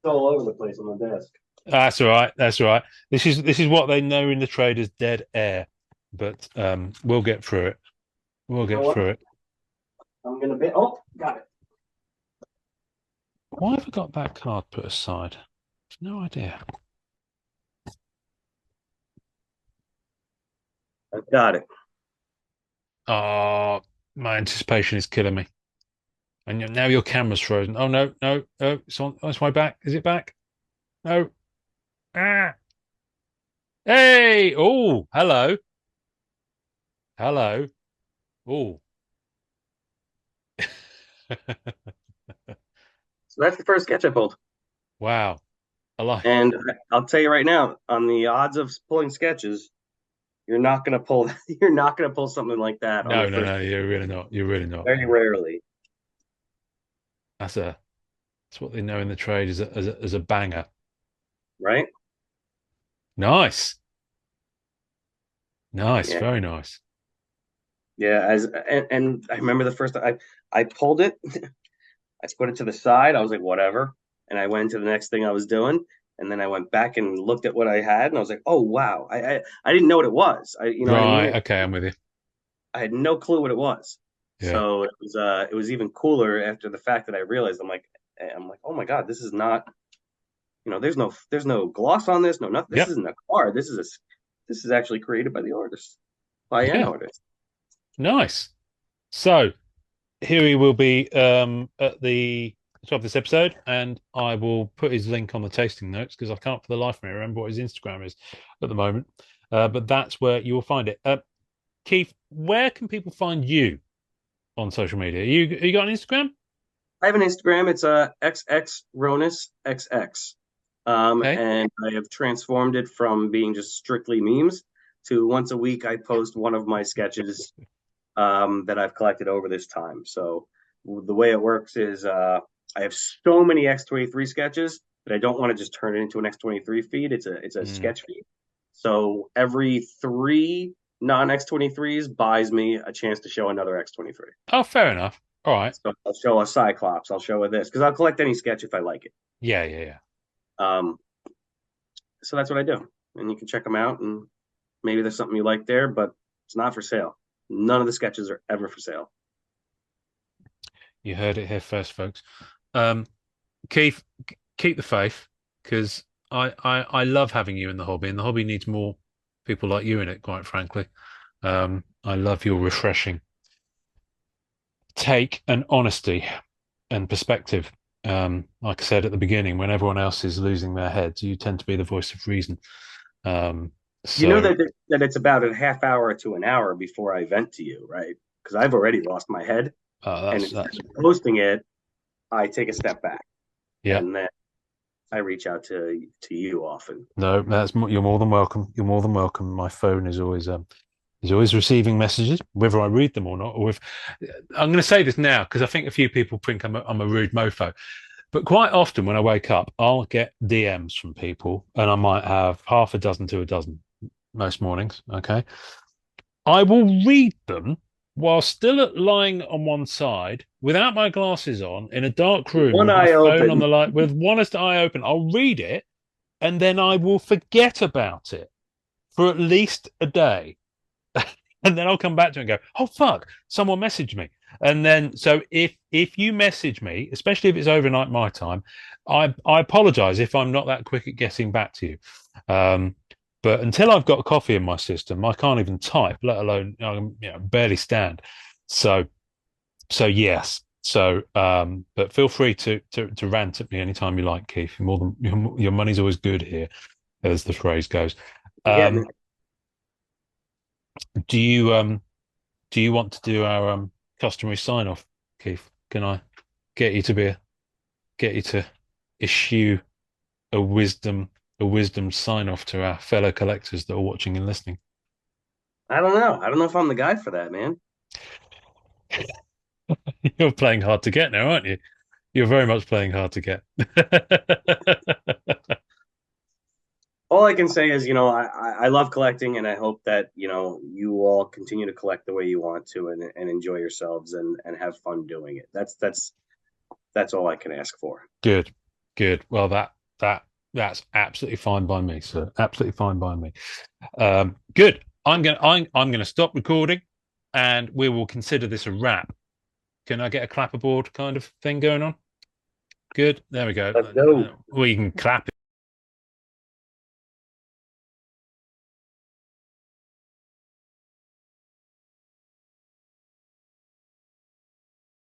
It's all over the place on the desk. That's all right. That's all right. This is what they know in the trade as dead air, but we'll get through it. We'll You know get what? through it. I'm gonna be. Oh, got it. Why have I got that card put aside? No idea. I've got it. Oh, my anticipation is killing me. And now your camera's frozen. Oh no, no, no! It's on its way back. Is it back? No. Ah. Hey! Oh, hello. Hello. Oh. So that's the first sketch I pulled. Wow. I like. And I'll tell you right now, on the odds of pulling sketches, you're not gonna pull you're not gonna pull something like that on the No, no, first. no. You're really not. You're really not. Very rarely, That's a that's what they know in the trade as a banger. right? Nice, nice, Yeah, very nice. yeah. And I remember the first time I pulled it, I put it to the side. I was like, whatever. And I went to the next thing I was doing. And then I went back and looked at what I had, and I was like, "Oh wow! I didn't know what it was. You know what I Right. mean? Okay, I'm with you. I had no clue what it was. Yeah. So it was even cooler after the fact that I realized I'm like, oh my god, this is not, there's no gloss on this, no nothing. This Yep. isn't a card. This is actually created by the artist, by an Yeah. artist. Nice. So here he will be at the top of this episode, and I will put his link on the tasting notes because I can't for the life of me remember what his Instagram is at the moment. But that's where you will find it. Keith, where can people find you on social media? You got an Instagram? I have an Instagram. It's XX Ronus XX. Okay. And I have transformed it from being just strictly memes to once a week I post one of my sketches that I've collected over this time. So the way it works is I have so many X23 sketches that I don't want to just turn it into an X23 feed. It's a Mm. sketch feed. So every three non X23s buys me a chance to show another X23. Oh, fair enough. All right. So I'll show a Cyclops. I'll show a this because I'll collect any sketch if I like it. Yeah, yeah, yeah. Um, so that's what I do, and you can check them out, and maybe there's something you like there, but it's not for sale. None of the sketches are ever for sale. You heard it here first, folks. Um, Keith, keep the faith because I love having you in the hobby, and the hobby needs more people like you in it, quite frankly. I love your refreshing take and honesty and perspective. Like I said at the beginning, when everyone else is losing their heads, you tend to be the voice of reason. Um, You know so that it's about a half hour to an hour before I vent to you, right? Because I've already lost my head, and that's instead of posting it, I take a step back, yeah. and then I reach out to you often. No, you're more than welcome. You're more than welcome. My phone is always receiving messages, whether I read them or not. Or if I'm going to say this now because I think a few people think I'm a rude mofo. But quite often when I wake up, I'll get DMs from people, and I might have half a dozen to a dozen most mornings. Okay. I will read them while still lying on one side without my glasses on in a dark room One with my eye phone on open. the light, with one eye open. I'll read it and then I will forget about it for at least a day. And then I'll come back to it and go, oh fuck, someone messaged me. And then so if you message me, especially if it's overnight my time, I apologize if I'm not that quick at getting back to you. Um, but until I've got coffee in my system, I can't even type, let alone barely stand. So yes. So but feel free to rant at me anytime you like, Keith. You're more than your money's always good here, as the phrase goes. You're getting Um, it. do you do you want to do our customary sign off, Keith? Can I get you to get you to issue a wisdom sign off to our fellow collectors that are watching and listening? I don't know. I don't know if I'm the guy for that, man. You're playing hard to get now, aren't you? You're very much playing hard to get. All I can say is, I love collecting, and I hope that you all continue to collect the way you want to, and enjoy yourselves and have fun doing it. That's all I can ask for. Good, good. Well, that's absolutely fine by me, sir. Absolutely fine by me. Good. I'm gonna stop recording, and we will consider this a wrap. Can I get a clapperboard kind of thing going on? Good. There we go. Let's go. We can clap